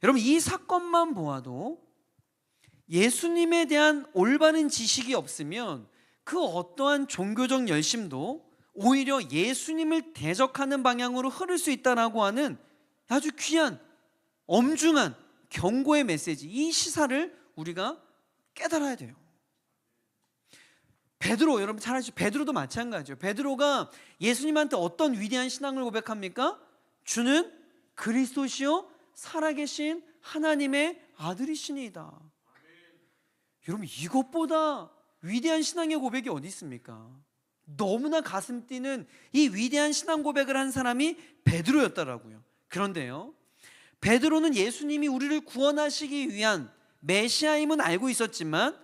여러분, 이 사건만 보아도 예수님에 대한 올바른 지식이 없으면 그 어떠한 종교적 열심도 오히려 예수님을 대적하는 방향으로 흐를 수 있다라고 하는 아주 귀한 엄중한 경고의 메시지, 이 시사를 우리가 깨달아야 돼요. 베드로, 여러분 잘 아시죠? 베드로도 마찬가지예요. 베드로가 예수님한테 어떤 위대한 신앙을 고백합니까? 주는 그리스도시요 살아계신 하나님의 아들이시니이다. 여러분, 이것보다 위대한 신앙의 고백이 어디 있습니까? 너무나 가슴 뛰는 이 위대한 신앙 고백을 한 사람이 베드로였다라고요. 그런데요, 베드로는 예수님이 우리를 구원하시기 위한 메시아임은 알고 있었지만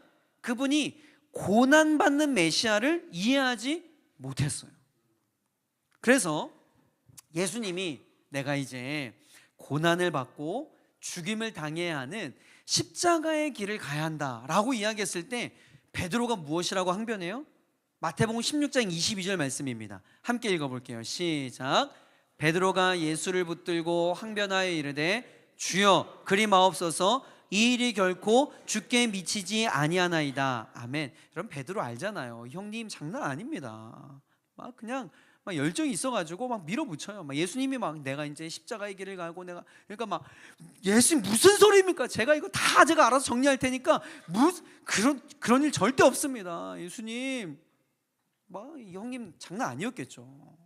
그분이 고난받는 메시아를 이해하지 못했어요. 그래서 예수님이 내가 이제 고난을 받고 죽임을 당해야 하는 십자가의 길을 가야 한다라고 이야기했을 때 베드로가 무엇이라고 항변해요? 마태복음 16장 22절 말씀입니다. 함께 읽어볼게요. 시작. 베드로가 예수를 붙들고 항변하여 이르되 주여 그리 마옵소서, 이 일이 결코 주께 미치지 아니하나이다. 아멘. 여러분, 베드로 알잖아요. 형님 장난 아닙니다. 그냥 막 열정이 있어가지고 막 밀어붙여요. 막 예수님이 막 내가 이제 십자가의 길을 가고 내가 그러니까 막 예수님 무슨 소리입니까? 제가 이거 다 제가 알아서 정리할 테니까 그런 일 절대 없습니다. 예수님 막 이 형님 장난 아니었겠죠.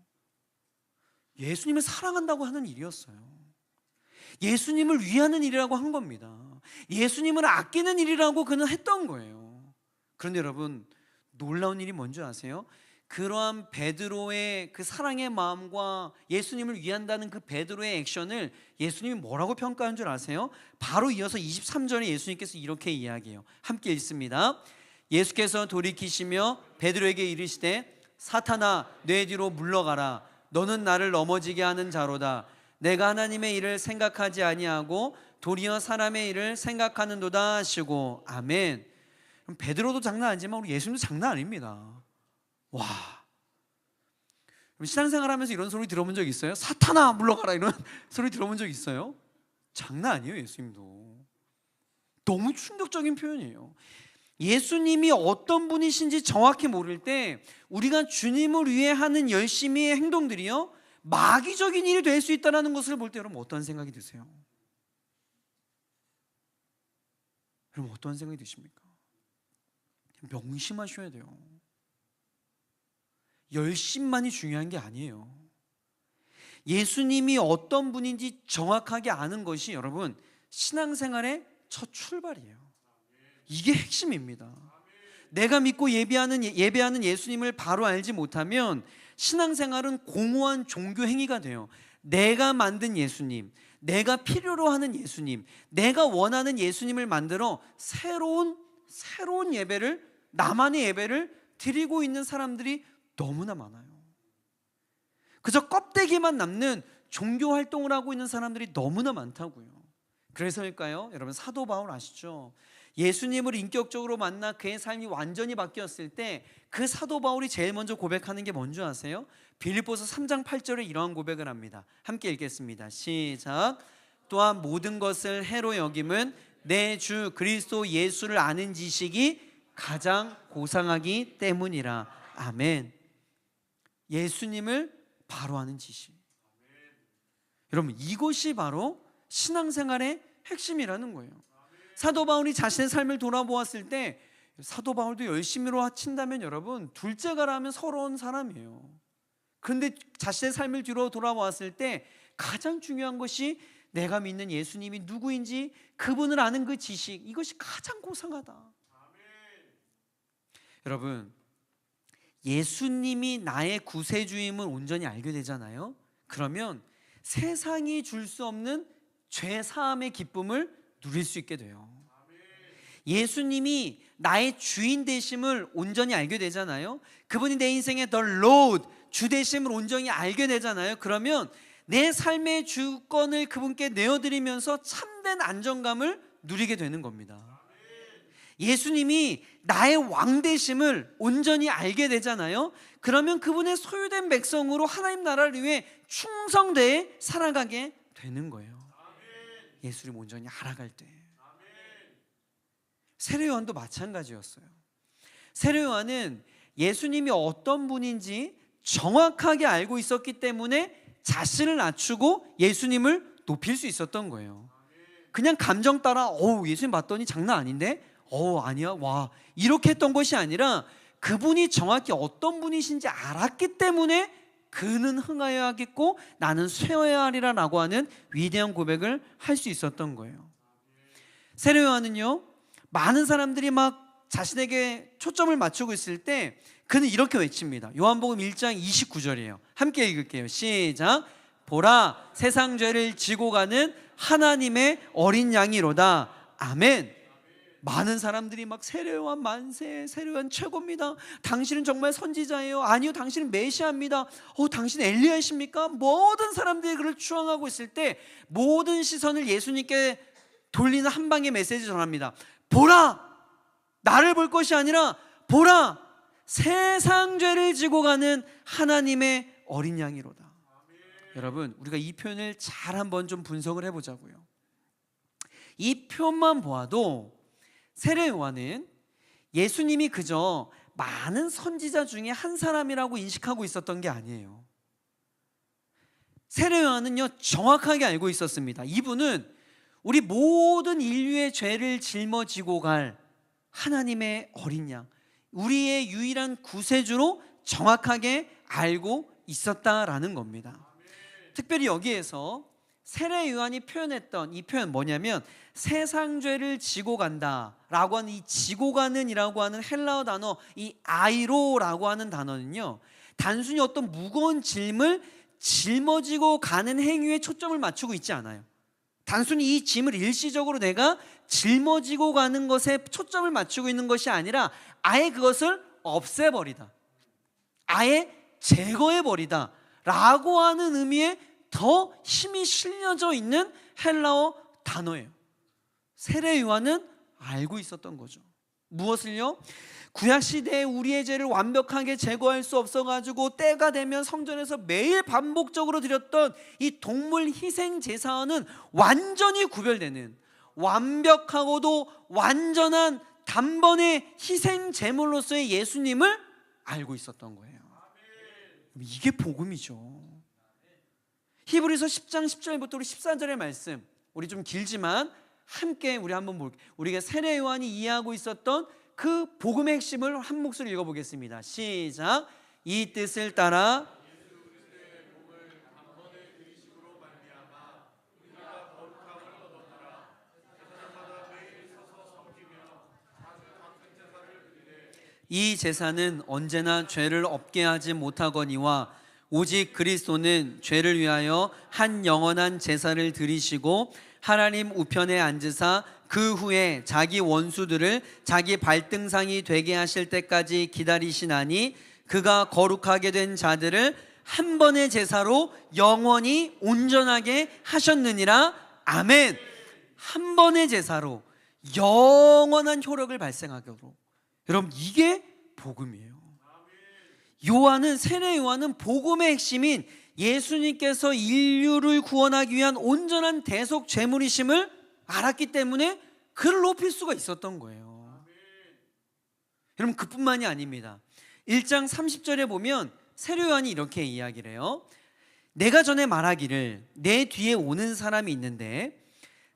예수님을 사랑한다고 하는 일이었어요. 예수님을 위하는 일이라고 한 겁니다. 예수님을 아끼는 일이라고 그는 했던 거예요. 그런데 여러분 놀라운 일이 뭔지 아세요? 그러한 베드로의 그 사랑의 마음과 예수님을 위한다는 그 베드로의 액션을 예수님이 뭐라고 평가한 줄 아세요? 바로 이어서 23절에 예수님께서 이렇게 이야기해요. 함께 읽습니다. 예수께서 돌이키시며 베드로에게 이르시되 사탄아 내 뒤로 물러가라. 너는 나를 넘어지게 하는 자로다. 내가 하나님의 일을 생각하지 아니하고 도리어 사람의 일을 생각하는도다 하시고. 아멘. 그럼 베드로도 장난 아니지만 우리 예수님도 장난 아닙니다. 와, 신앙생활하면서 이런 소리 들어본 적 있어요? 사탄아 물러가라 이런 소리 들어본 적 있어요? 장난 아니에요. 예수님도 너무 충격적인 표현이에요. 예수님이 어떤 분이신지 정확히 모를 때 우리가 주님을 위해 하는 열심히의 행동들이요 마귀적인 일이 될 수 있다는 것을 볼 때 여러분 어떤 생각이 드세요? 여러분 어떤 생각이 드십니까? 명심하셔야 돼요. 열심만이 중요한 게 아니에요. 예수님이 어떤 분인지 정확하게 아는 것이 여러분 신앙생활의 첫 출발이에요. 이게 핵심입니다. 내가 믿고 예배하는 예수님을 바로 알지 못하면 신앙생활은 공허한 종교 행위가 돼요. 내가 만든 예수님, 내가 필요로 하는 예수님, 내가 원하는 예수님을 만들어 새로운 예배를, 나만의 예배를 드리고 있는 사람들이 너무나 많아요. 그저 껍데기만 남는 종교 활동을 하고 있는 사람들이 너무나 많다고요. 그래서일까요? 여러분 사도 바울 아시죠? 예수님을 인격적으로 만나 그의 삶이 완전히 바뀌었을 때 그 사도 바울이 제일 먼저 고백하는 게 뭔지 아세요? 빌립보서 3장 8절에 이러한 고백을 합니다. 함께 읽겠습니다. 시작. 또한 모든 것을 해로 여김은 내 주 그리스도 예수를 아는 지식이 가장 고상하기 때문이라. 아멘. 예수님을 바로 아는 지식. 여러분 이것이 바로 신앙생활의 핵심이라는 거예요. 사도 바울이 자신의 삶을 돌아보았을 때 사도 바울도 열심히로 친다면 여러분 둘째가라 하면 서러운 사람이에요. 그런데 자신의 삶을 뒤로 돌아보았을 때 가장 중요한 것이 내가 믿는 예수님이 누구인지 그분을 아는 그 지식, 이것이 가장 고상하다. 여러분 예수님이 나의 구세주임을 온전히 알게 되잖아요. 그러면 세상이 줄 수 없는 죄 사함의 기쁨을 누릴 수 있게 돼요. 예수님이 나의 주인 되심을 온전히 알게 되잖아요. 그분이 내 인생의 The Lord, 주 되심을 온전히 알게 되잖아요. 그러면 내 삶의 주권을 그분께 내어드리면서 참된 안정감을 누리게 되는 겁니다. 예수님이 나의 왕 되심을 온전히 알게 되잖아요. 그러면 그분의 소유된 백성으로 하나님 나라를 위해 충성되어 살아가게 되는 거예요. 예수를 온전히 알아갈 때. 세례요한도 마찬가지였어요. 세례요한은 예수님이 어떤 분인지 정확하게 알고 있었기 때문에 자신을 낮추고 예수님을 높일 수 있었던 거예요. 그냥 감정 따라 예수님 봤더니 장난 아닌데? 아니야? 와, 이렇게 했던 것이 아니라 그분이 정확히 어떤 분이신지 알았기 때문에 그는 흥하여야 하겠고 나는 쇠어야 하리라 라고 하는 위대한 고백을 할 수 있었던 거예요. 세례요한은요 많은 사람들이 막 자신에게 초점을 맞추고 있을 때 그는 이렇게 외칩니다. 요한복음 1장 29절이에요. 함께 읽을게요. 시작. 보라 세상 죄를 지고 가는 하나님의 어린 양이로다. 아멘. 많은 사람들이 막 세례요한 만세, 세례요한 최고입니다. 당신은 정말 선지자예요. 아니요, 당신은 메시아입니다. 당신 엘리야이십니까? 모든 사람들이 그를 추앙하고 있을 때 모든 시선을 예수님께 돌리는 한 방의 메시지 전합니다. 보라! 나를 볼 것이 아니라 보라! 세상 죄를 지고 가는 하나님의 어린 양이로다. 여러분 우리가 이 표현을 잘 한번 좀 분석을 해보자고요. 이 표현만 보아도 세례요한은 예수님이 그저 많은 선지자 중에 한 사람이라고 인식하고 있었던 게 아니에요. 세례 요한은요 정확하게 알고 있었습니다. 이분은 우리 모든 인류의 죄를 짊어지고 갈 하나님의 어린 양, 우리의 유일한 구세주로 정확하게 알고 있었다라는 겁니다. 특별히 여기에서 세례 요한이 표현했던 이 표현 뭐냐면 세상 죄를 지고 간다라고 하는 이 지고 가는이라고 하는 헬라어 단어, 이 아이로라고 하는 단어는요 단순히 어떤 무거운 짐을 짊어지고 가는 행위에 초점을 맞추고 있지 않아요. 단순히 이 짐을 일시적으로 내가 짊어지고 가는 것에 초점을 맞추고 있는 것이 아니라 아예 그것을 없애버리다, 아예 제거해버리다 라고 하는 의미에 더 힘이 실려져 있는 헬라어 단어예요. 세례 요한은 알고 있었던 거죠. 무엇을요? 구약시대에 우리의 죄를 완벽하게 제거할 수 없어가지고 때가 되면 성전에서 매일 반복적으로 드렸던 이 동물 희생 제사와는 완전히 구별되는 완벽하고도 완전한 단번의 희생 제물로서의 예수님을 알고 있었던 거예요. 이게 복음이죠. 히브리서 10장 10절부터 우리 14절의 말씀, 우리 좀 길지만 함께 우리 한번 볼게요. 우리가 세례 요한이 이해하고 있었던 그 복음의 핵심을 한 목소리 읽어보겠습니다. 시작. 이 뜻을 따라 이 제사는 언제나 죄를 없게 하지 못하거니와 오직 그리스도는 죄를 위하여 한 영원한 제사를 드리시고 하나님 우편에 앉으사 그 후에 자기 원수들을 자기 발등상이 되게 하실 때까지 기다리시나니 그가 거룩하게 된 자들을 한 번의 제사로 영원히 온전하게 하셨느니라. 아멘. 한 번의 제사로 영원한 효력을 발생하도록. 여러분, 이게 복음이에요. 요한은, 세례 요한은 복음의 핵심인 예수님께서 인류를 구원하기 위한 온전한 대속 제물이심을 알았기 때문에 그를 높일 수가 있었던 거예요. 여러분, 그뿐만이 아닙니다. 1장 30절에 보면 세례 요한이 이렇게 이야기를 해요. 내가 전에 말하기를 내 뒤에 오는 사람이 있는데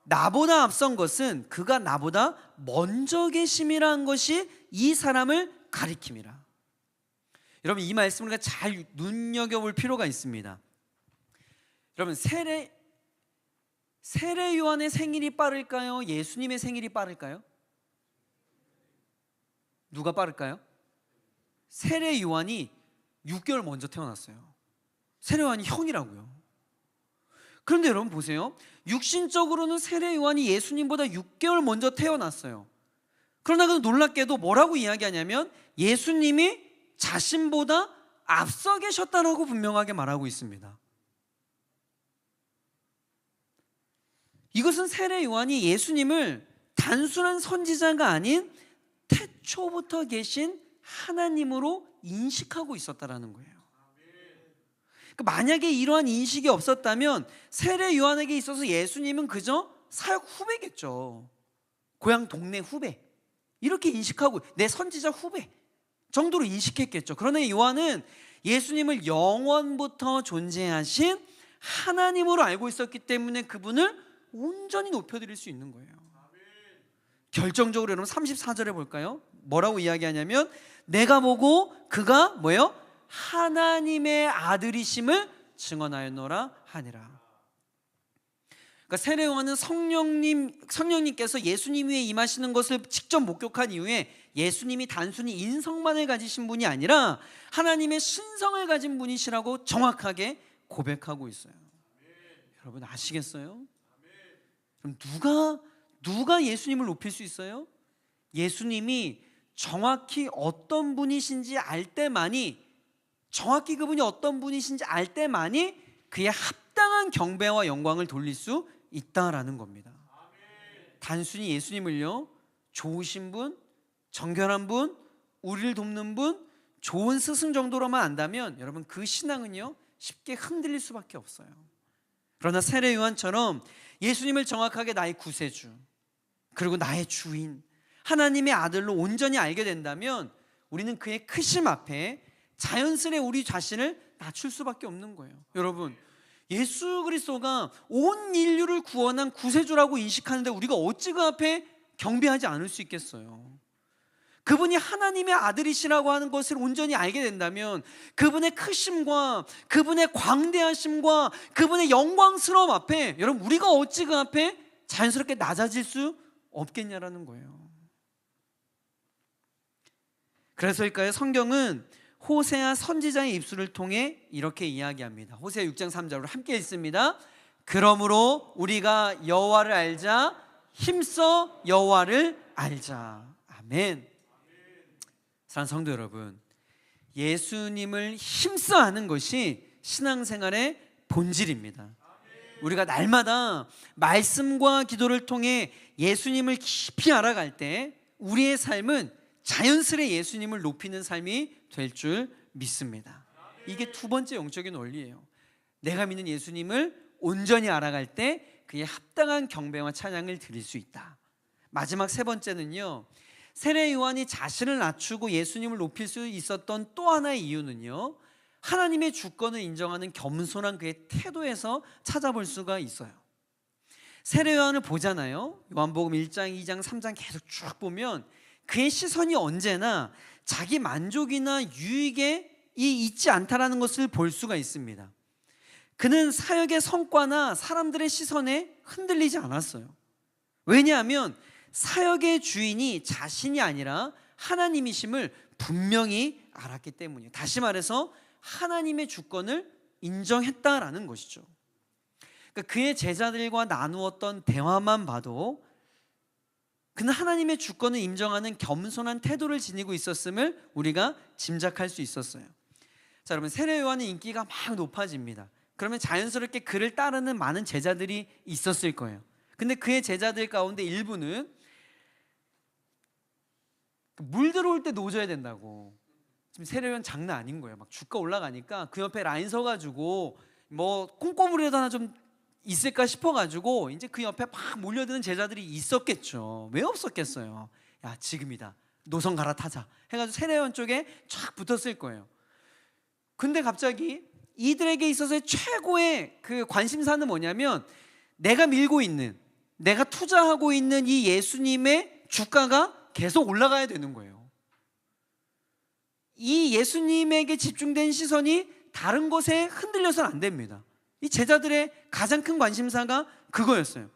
나보다 앞선 것은 그가 나보다 먼저 계심이라는 것이 이 사람을 가리킴이라. 여러분, 이 말씀을 우리가 잘 눈여겨볼 필요가 있습니다. 여러분, 세례 요한의 생일이 빠를까요? 예수님의 생일이 빠를까요? 누가 빠를까요? 세례 요한이 6개월 먼저 태어났어요. 세례 요한이 형이라고요. 그런데 여러분 보세요. 육신적으로는 세례 요한이 예수님보다 6개월 먼저 태어났어요. 그러나 그 놀랍게도 뭐라고 이야기하냐면 예수님이 자신보다 앞서 계셨다라고 분명하게 말하고 있습니다. 이것은 세례 요한이 예수님을 단순한 선지자가 아닌 태초부터 계신 하나님으로 인식하고 있었다라는 거예요. 만약에 이러한 인식이 없었다면 세례 요한에게 있어서 예수님은 그저 사역 후배겠죠. 고향 동네 후배, 이렇게 인식하고 내 선지자 후배 정도로 인식했겠죠. 그러나 요한은 예수님을 영원부터 존재하신 하나님으로 알고 있었기 때문에 그분을 온전히 높여드릴 수 있는 거예요. 결정적으로 여러분 34절에 볼까요? 뭐라고 이야기하냐면 내가 보고 그가 뭐예요? 하나님의 아들이심을 증언하였노라 하니라. 그러니까 세례 요한은 성령님께서 예수님 위에 임하시는 것을 직접 목격한 이후에 예수님이 단순히 인성만을 가지신 분이 아니라 하나님의 신성을 가진 분이시라고 정확하게 고백하고 있어요. 여러분 아시겠어요? 그럼 누가 예수님을 높일 수 있어요? 예수님이 정확히 어떤 분이신지 알 때만이, 정확히 그분이 어떤 분이신지 알 때만이 그의 합당한 경배와 영광을 돌릴 수 있다라는 겁니다. 단순히 예수님을요, 좋으신 분, 정결한 분, 우리를 돕는 분, 좋은 스승 정도로만 안다면 여러분 그 신앙은요 쉽게 흔들릴 수밖에 없어요. 그러나 세례 요한처럼 예수님을 정확하게 나의 구세주, 그리고 나의 주인, 하나님의 아들로 온전히 알게 된다면 우리는 그의 크심 앞에 자연스레 우리 자신을 낮출 수밖에 없는 거예요. 여러분, 예수 그리스도가 온 인류를 구원한 구세주라고 인식하는데 우리가 어찌 그 앞에 경배하지 않을 수 있겠어요? 그분이 하나님의 아들이시라고 하는 것을 온전히 알게 된다면 그분의 크심과 그분의 광대하심과 그분의 영광스러움 앞에 여러분 우리가 어찌 그 앞에 자연스럽게 낮아질 수 없겠냐라는 거예요. 그래서일까요? 성경은 호세아 선지자의 입술을 통해 이렇게 이야기합니다. 호세아 6장 3절로 함께 읽습니다. 그러므로 우리가 여호와를 알자, 힘써 여호와를 알자. 아멘. 사랑하는 성도 여러분, 예수님을 힘써 아는 것이 신앙생활의 본질입니다. 우리가 날마다 말씀과 기도를 통해 예수님을 깊이 알아갈 때 우리의 삶은 자연스레 예수님을 높이는 삶이 될 줄 믿습니다. 이게 두 번째 영적인 원리예요. 내가 믿는 예수님을 온전히 알아갈 때 그에 합당한 경배와 찬양을 드릴 수 있다. 마지막 세 번째는요, 세례 요한이 자신을 낮추고 예수님을 높일 수 있었던 또 하나의 이유는요, 하나님의 주권을 인정하는 겸손한 그의 태도에서 찾아볼 수가 있어요. 세례 요한을 보잖아요. 요한복음 1장, 2장, 3장 계속 쭉 보면 그의 시선이 언제나 자기 만족이나 유익에 있지 않다라는 것을 볼 수가 있습니다. 그는 사역의 성과나 사람들의 시선에 흔들리지 않았어요. 왜냐하면 사역의 주인이 자신이 아니라 하나님이심을 분명히 알았기 때문이에요. 다시 말해서 하나님의 주권을 인정했다라는 것이죠. 그러니까 그의 제자들과 나누었던 대화만 봐도 그는 하나님의 주권을 인정하는 겸손한 태도를 지니고 있었음을 우리가 짐작할 수 있었어요. 자, 여러분, 세례 요한의 인기가 막 높아집니다. 그러면 자연스럽게 그를 따르는 많은 제자들이 있었을 거예요. 근데 그의 제자들 가운데 일부는 물 들어올 때 노져야 된다고. 지금 세례 요한 장난 아닌 거예요. 막 주가 올라가니까 그 옆에 라인 서가지고 뭐 콩고물이라도 하나 좀 있을까 싶어가지고 이제 그 옆에 막 몰려드는 제자들이 있었겠죠. 왜 없었겠어요? 야, 지금이다. 노선 갈아타자 해가지고 세례 요한 쪽에 쫙 붙었을 거예요. 근데 갑자기 이들에게 있어서의 최고의 그 관심사는 뭐냐면 내가 밀고 있는, 내가 투자하고 있는 이 예수님의 주가가 계속 올라가야 되는 거예요. 이 예수님에게 집중된 시선이 다른 것에 흔들려서는 안 됩니다. 이 제자들의 가장 큰 관심사가 그거였어요.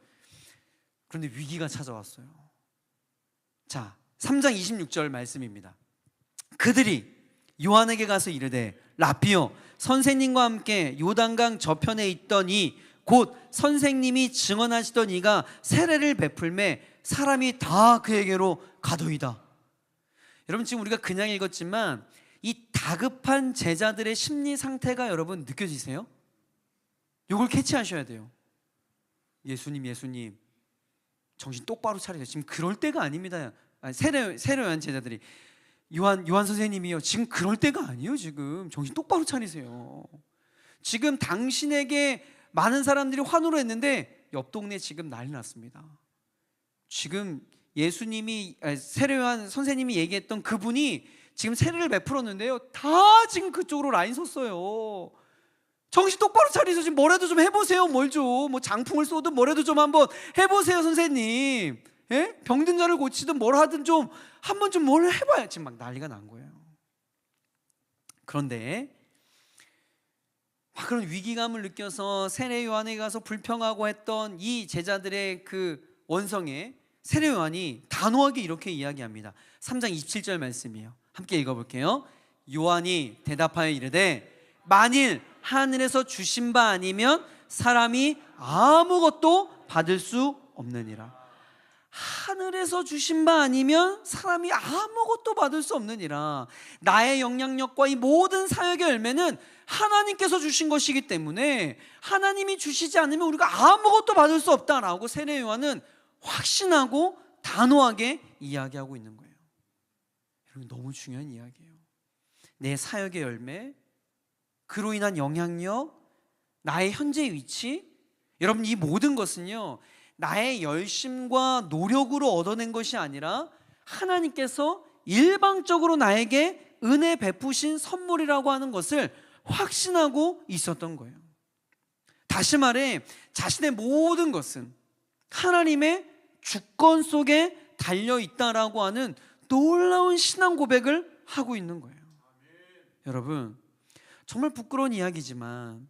그런데 위기가 찾아왔어요. 자, 3장 26절 말씀입니다. 그들이 요한에게 가서 이르되 라피여, 선생님과 함께 요단강 저편에 있더니 곧 선생님이 증언하시던 이가 세례를 베풀매 사람이 다 그에게로 가도이다. 여러분, 지금 우리가 그냥 읽었지만 이 다급한 제자들의 심리 상태가 여러분 느껴지세요? 이걸 캐치하셔야 돼요. 예수님 정신 똑바로 차리세요. 지금 그럴 때가 아닙니다. 세례 요한 제자들이 요한 선생님이요, 지금 그럴 때가 아니에요. 지금 정신 똑바로 차리세요. 지금 당신에게 많은 사람들이 환호를 했는데 옆 동네 지금 난리 났습니다. 지금 예수님이 세례 요한 선생님이 얘기했던 그분이 지금 세례를 베풀었는데요, 다 지금 그쪽으로 라인 섰어요. 정신 똑바로 차리세요. 지금 뭐라도 좀 해보세요. 뭘 좀, 뭐 장풍을 쏘든 뭐라도 좀 한번 해보세요, 선생님. 예? 병든 자를 고치든 뭘 하든 좀 한번 좀 뭘 해봐야. 지금 막 난리가 난 거예요. 그런데 막 그런 위기감을 느껴서 세례 요한에게 가서 불평하고 했던 이 제자들의 그 원성에 세례 요한이 단호하게 이렇게 이야기합니다. 3장 27절 말씀이에요. 함께 읽어볼게요. 요한이 대답하여 이르되 만일 하늘에서 주신 바 아니면 사람이 아무것도 받을 수 없느니라. 하늘에서 주신 바 아니면 사람이 아무것도 받을 수 없느니라. 나의 영향력과 이 모든 사역의 열매는 하나님께서 주신 것이기 때문에 하나님이 주시지 않으면 우리가 아무것도 받을 수 없다라고 세례 요한은 확신하고 단호하게 이야기하고 있는 거예요. 여러분, 너무 중요한 이야기예요. 내 사역의 열매, 그로 인한 영향력, 나의 현재 위치, 여러분, 이 모든 것은요 나의 열심과 노력으로 얻어낸 것이 아니라 하나님께서 일방적으로 나에게 은혜 베푸신 선물이라고 하는 것을 확신하고 있었던 거예요. 다시 말해 자신의 모든 것은 하나님의 주권 속에 달려 있다라고 하는 놀라운 신앙 고백을 하고 있는 거예요. 여러분, 정말 부끄러운 이야기지만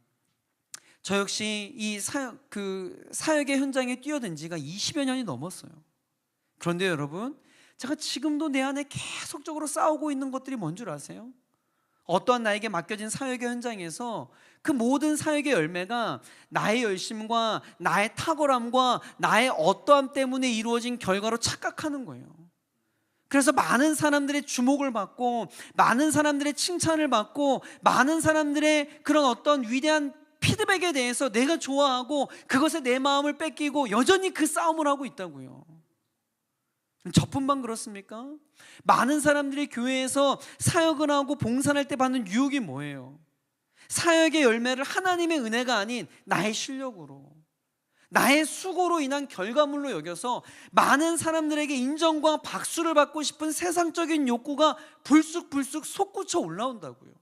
저 역시 이 사역의 현장에 뛰어든 지가 20여 년이 넘었어요. 그런데 여러분, 제가 지금도 내 안에 계속적으로 싸우고 있는 것들이 뭔 줄 아세요? 어떠한 나에게 맡겨진 사역의 현장에서 그 모든 사역의 열매가 나의 열심과 나의 탁월함과 나의 어떠함 때문에 이루어진 결과로 착각하는 거예요. 그래서 많은 사람들의 주목을 받고 많은 사람들의 칭찬을 받고 많은 사람들의 그런 어떤 위대한 피드백에 대해서 내가 좋아하고 그것에 내 마음을 뺏기고 여전히 그 싸움을 하고 있다고요. 저뿐만 그렇습니까? 많은 사람들이 교회에서 사역을 하고 봉사할 때 받는 유혹이 뭐예요? 사역의 열매를 하나님의 은혜가 아닌 나의 실력으로, 나의 수고로 인한 결과물로 여겨서 많은 사람들에게 인정과 박수를 받고 싶은 세상적인 욕구가 불쑥불쑥 솟구쳐 올라온다고요.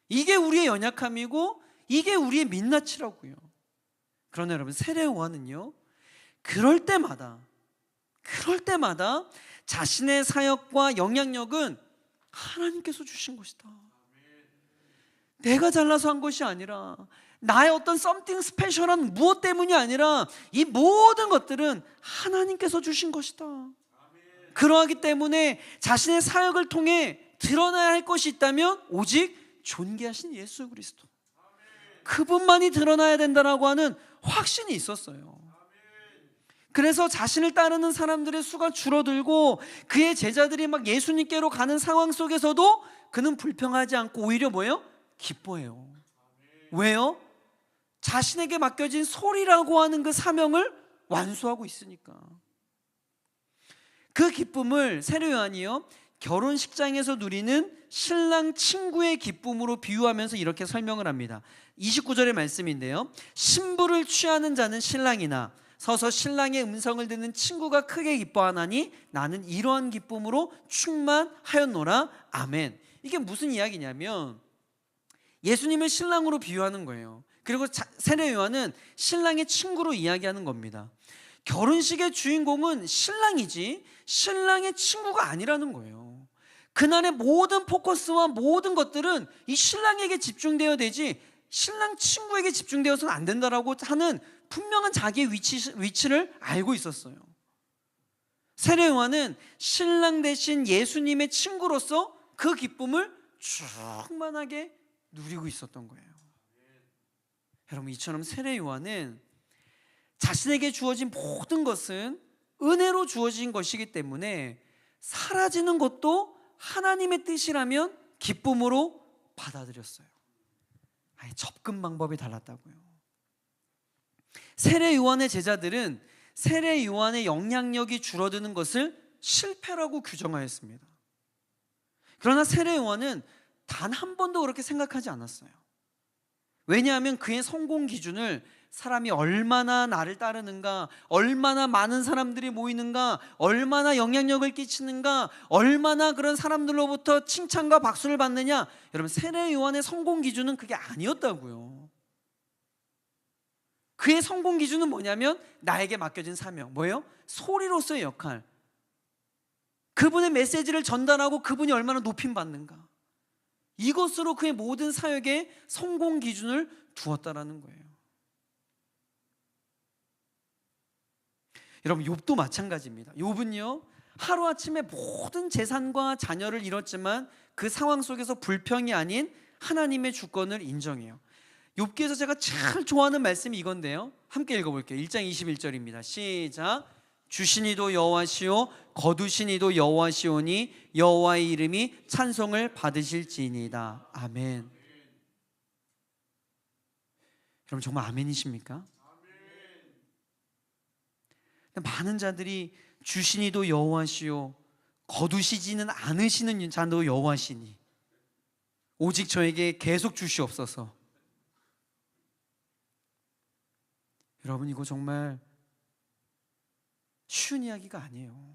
이게 우리의 연약함이고 이게 우리의 민낯이라고요. 그러나 여러분, 세례 요한은요, 그럴 때마다 자신의 사역과 영향력은 하나님께서 주신 것이다. 내가 잘나서 한 것이 아니라, 나의 어떤 something 스페셜한 무엇 때문이 아니라 이 모든 것들은 하나님께서 주신 것이다. 그러하기 때문에 자신의 사역을 통해 드러나야 할 것이 있다면 오직 존귀하신 예수 그리스도, 그분만이 드러나야 된다라고 하는 확신이 있었어요. 그래서 자신을 따르는 사람들의 수가 줄어들고 그의 제자들이 막 예수님께로 가는 상황 속에서도 그는 불평하지 않고 오히려 뭐예요? 기뻐해요. 왜요? 자신에게 맡겨진 소리라고 하는 그 사명을 완수하고 있으니까. 그 기쁨을 세례 요한이요, 결혼식장에서 누리는 신랑 친구의 기쁨으로 비유하면서 이렇게 설명을 합니다. 29절의 말씀인데요, 신부를 취하는 자는 신랑이나 서서 신랑의 음성을 듣는 친구가 크게 기뻐하나니 나는 이러한 기쁨으로 충만하였노라. 아멘. 이게 무슨 이야기냐면 예수님을 신랑으로 비유하는 거예요. 그리고 세례 요한은 신랑의 친구로 이야기하는 겁니다. 결혼식의 주인공은 신랑이지 신랑의 친구가 아니라는 거예요. 그날의 모든 포커스와 모든 것들은 이 신랑에게 집중되어야 되지 신랑 친구에게 집중되어서는 안 된다라고 하는 분명한 자기의 위치를 알고 있었어요. 세례 요한은 신랑 대신 예수님의 친구로서 그 기쁨을 충만하게 누리고 있었던 거예요. 여러분, 이처럼 세례 요한은 자신에게 주어진 모든 것은 은혜로 주어진 것이기 때문에 사라지는 것도 하나님의 뜻이라면 기쁨으로 받아들였어요. 아예 접근 방법이 달랐다고요. 세례 요한의 제자들은 세례 요한의 영향력이 줄어드는 것을 실패라고 규정하였습니다. 그러나 세례 요한은 단 한 번도 그렇게 생각하지 않았어요. 왜냐하면 그의 성공 기준을 사람이 얼마나 나를 따르는가, 얼마나 많은 사람들이 모이는가, 얼마나 영향력을 끼치는가, 얼마나 그런 사람들로부터 칭찬과 박수를 받느냐, 여러분, 세례 요한의 성공 기준은 그게 아니었다고요. 그의 성공 기준은 뭐냐면 나에게 맡겨진 사명, 뭐예요? 소리로서의 역할, 그분의 메시지를 전달하고 그분이 얼마나 높임받는가, 이것으로 그의 모든 사역의 성공 기준을 두었다라는 거예요. 여러분, 욥도 마찬가지입니다. 욥은요, 하루아침에 모든 재산과 자녀를 잃었지만 그 상황 속에서 불평이 아닌 하나님의 주권을 인정해요. 욥기에서 제가 참 좋아하는 말씀이 이건데요, 함께 읽어볼게요. 1장 21절입니다. 시작. 주시니도 여호와시오 거두시니도 여호와시오니 여호와의 이름이 찬송을 받으실지니이다. 아멘. 여러분, 정말 아멘이십니까? 많은 자들이 주시니도 여호와시오 거두시지는 않으시는 자도 여호와시니 오직 저에게 계속 주시옵소서. 여러분, 이거 정말 쉬운 이야기가 아니에요.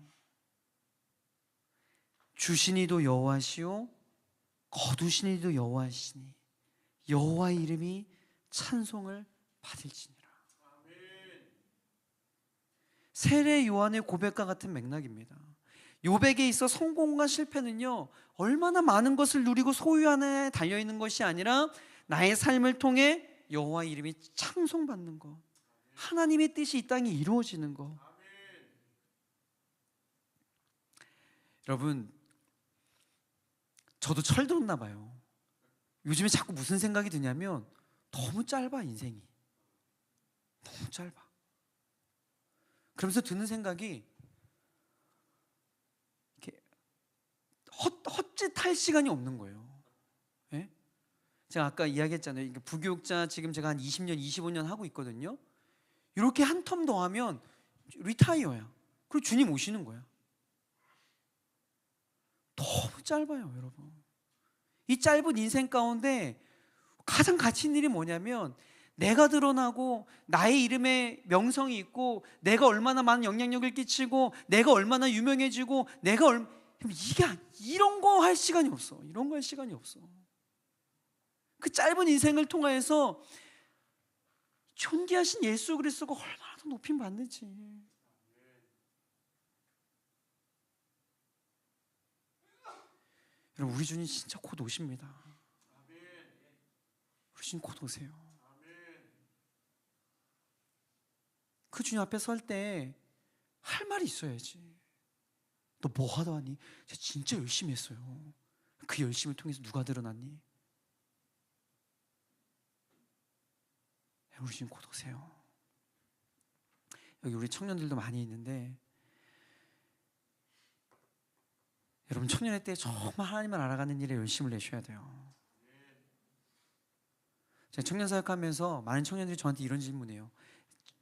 주시니도 여호와시오 거두시니도 여호와시니 여호와의 이름이 찬송을 받을지니라. 세례 요한의 고백과 같은 맥락입니다. 욥에게 있어 성공과 실패는요, 얼마나 많은 것을 누리고 소유하는 데 달려있는 것이 아니라 나의 삶을 통해 여호와 이름이 찬송받는 것, 하나님의 뜻이 이 땅에 이루어지는 것. 여러분, 저도 철들었나 봐요. 요즘에 자꾸 무슨 생각이 드냐면 너무 짧아, 인생이. 너무 짧아. 그러면서 드는 생각이 이렇게 헛짓할 시간이 없는 거예요. 예? 제가 아까 이야기했잖아요. 이게 부교육자 지금 제가 한 20년, 25년 하고 있거든요. 이렇게 한 텀 더 하면 리타이어야. 그리고 주님 오시는 거야. 너무 짧아요, 여러분. 이 짧은 인생 가운데 가장 가치 있는 일이 뭐냐면 내가 드러나고 나의 이름에 명성이 있고 내가 얼마나 많은 영향력을 끼치고 내가 얼마나 유명해지고 이런 거 할 시간이 없어. 이런 거 할 시간이 없어. 그 짧은 인생을 통하여서 존귀하신 예수 그리스도가 얼마나 더 높임 받는지. 여러분, 우리 주님 진짜 곧 오십니다. 우리 주님 곧 오세요. 그 주님 앞에 설 때 할 말이 있어야지. 너 뭐 하다 왔니? 제가 진짜 열심히 했어요. 그 열심을 통해서 누가 드러났니? 우리 주님 곧 오세요. 여기 우리 청년들도 많이 있는데, 여러분 청년의 때 정말 하나님을 알아가는 일에 열심을 내셔야 돼요. 제가 청년 사역하면서 많은 청년들이 저한테 이런 질문해요.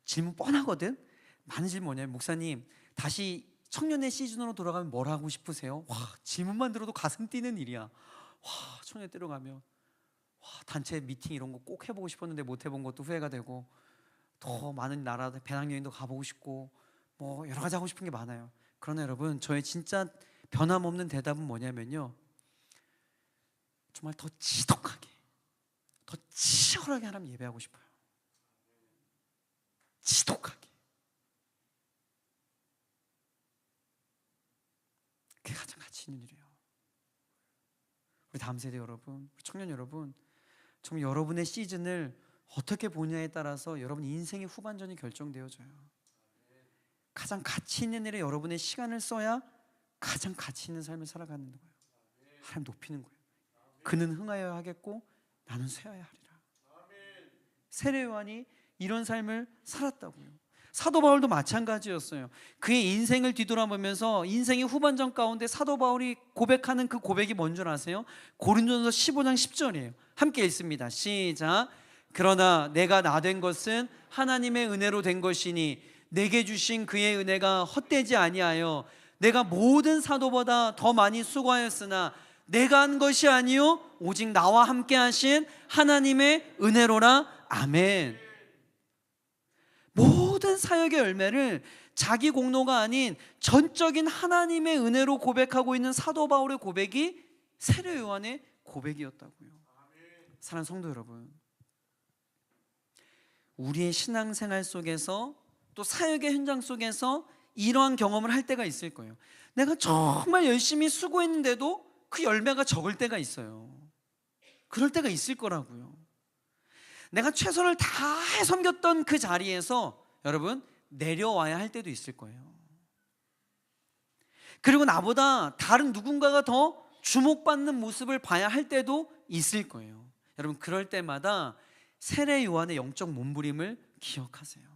질문 뻔하거든. 많은 질문 뭐냐면, 목사님 다시 청년의 시즌으로 돌아가면 뭘 하고 싶으세요? 와, 질문만 들어도 가슴 뛰는 일이야. 와, 청년 때로 가면 와, 단체 미팅 이런 거 꼭 해보고 싶었는데 못 해본 것도 후회가 되고, 더 많은 나라 배낭여행도 가보고 싶고, 뭐 여러 가지 하고 싶은 게 많아요. 그러나 여러분, 저의 진짜 변함없는 대답은 뭐냐면요, 정말 더 지독하게, 더 치열하게 하나님 예배하고 싶어요. 지독하게. 그게 가장 가치 있는 일이에요. 우리 다음 세대 여러분, 우리 청년 여러분, 정말 여러분의 시즌을 어떻게 보냐에 따라서 여러분 인생의 후반전이 결정되어져요. 가장 가치 있는 일에 여러분의 시간을 써야 가장 가치 있는 삶을 살아가는 거예요. 하나님 높이는 거예요. 그는 흥하여야 하겠고 나는 쇠하여야 하리라. 세례 요한이 이런 삶을 살았다고요. 사도 바울도 마찬가지였어요. 그의 인생을 뒤돌아보면서 인생의 후반전 가운데 사도 바울이 고백하는 그 고백이 뭔 줄 아세요? 고린도전서 15장 10절이에요. 함께 읽습니다. 시작. 그러나 내가 나 된 것은 하나님의 은혜로 된 것이니 내게 주신 그의 은혜가 헛되지 아니하여 내가 모든 사도보다 더 많이 수고하였으나 내가 한 것이 아니요 오직 나와 함께 하신 하나님의 은혜로라. 아멘. 모든 사역의 열매를 자기 공로가 아닌 전적인 하나님의 은혜로 고백하고 있는 사도 바울의 고백이 세례 요한의 고백이었다고요. 사랑하는 성도 여러분, 우리의 신앙생활 속에서 또 사역의 현장 속에서 이러한 경험을 할 때가 있을 거예요. 내가 정말 열심히 수고했는데도 그 열매가 적을 때가 있어요. 그럴 때가 있을 거라고요. 내가 최선을 다해 섬겼던 그 자리에서 여러분 내려와야 할 때도 있을 거예요. 그리고 나보다 다른 누군가가 더 주목받는 모습을 봐야 할 때도 있을 거예요. 여러분 그럴 때마다 세례 요한의 영적 몸부림을 기억하세요.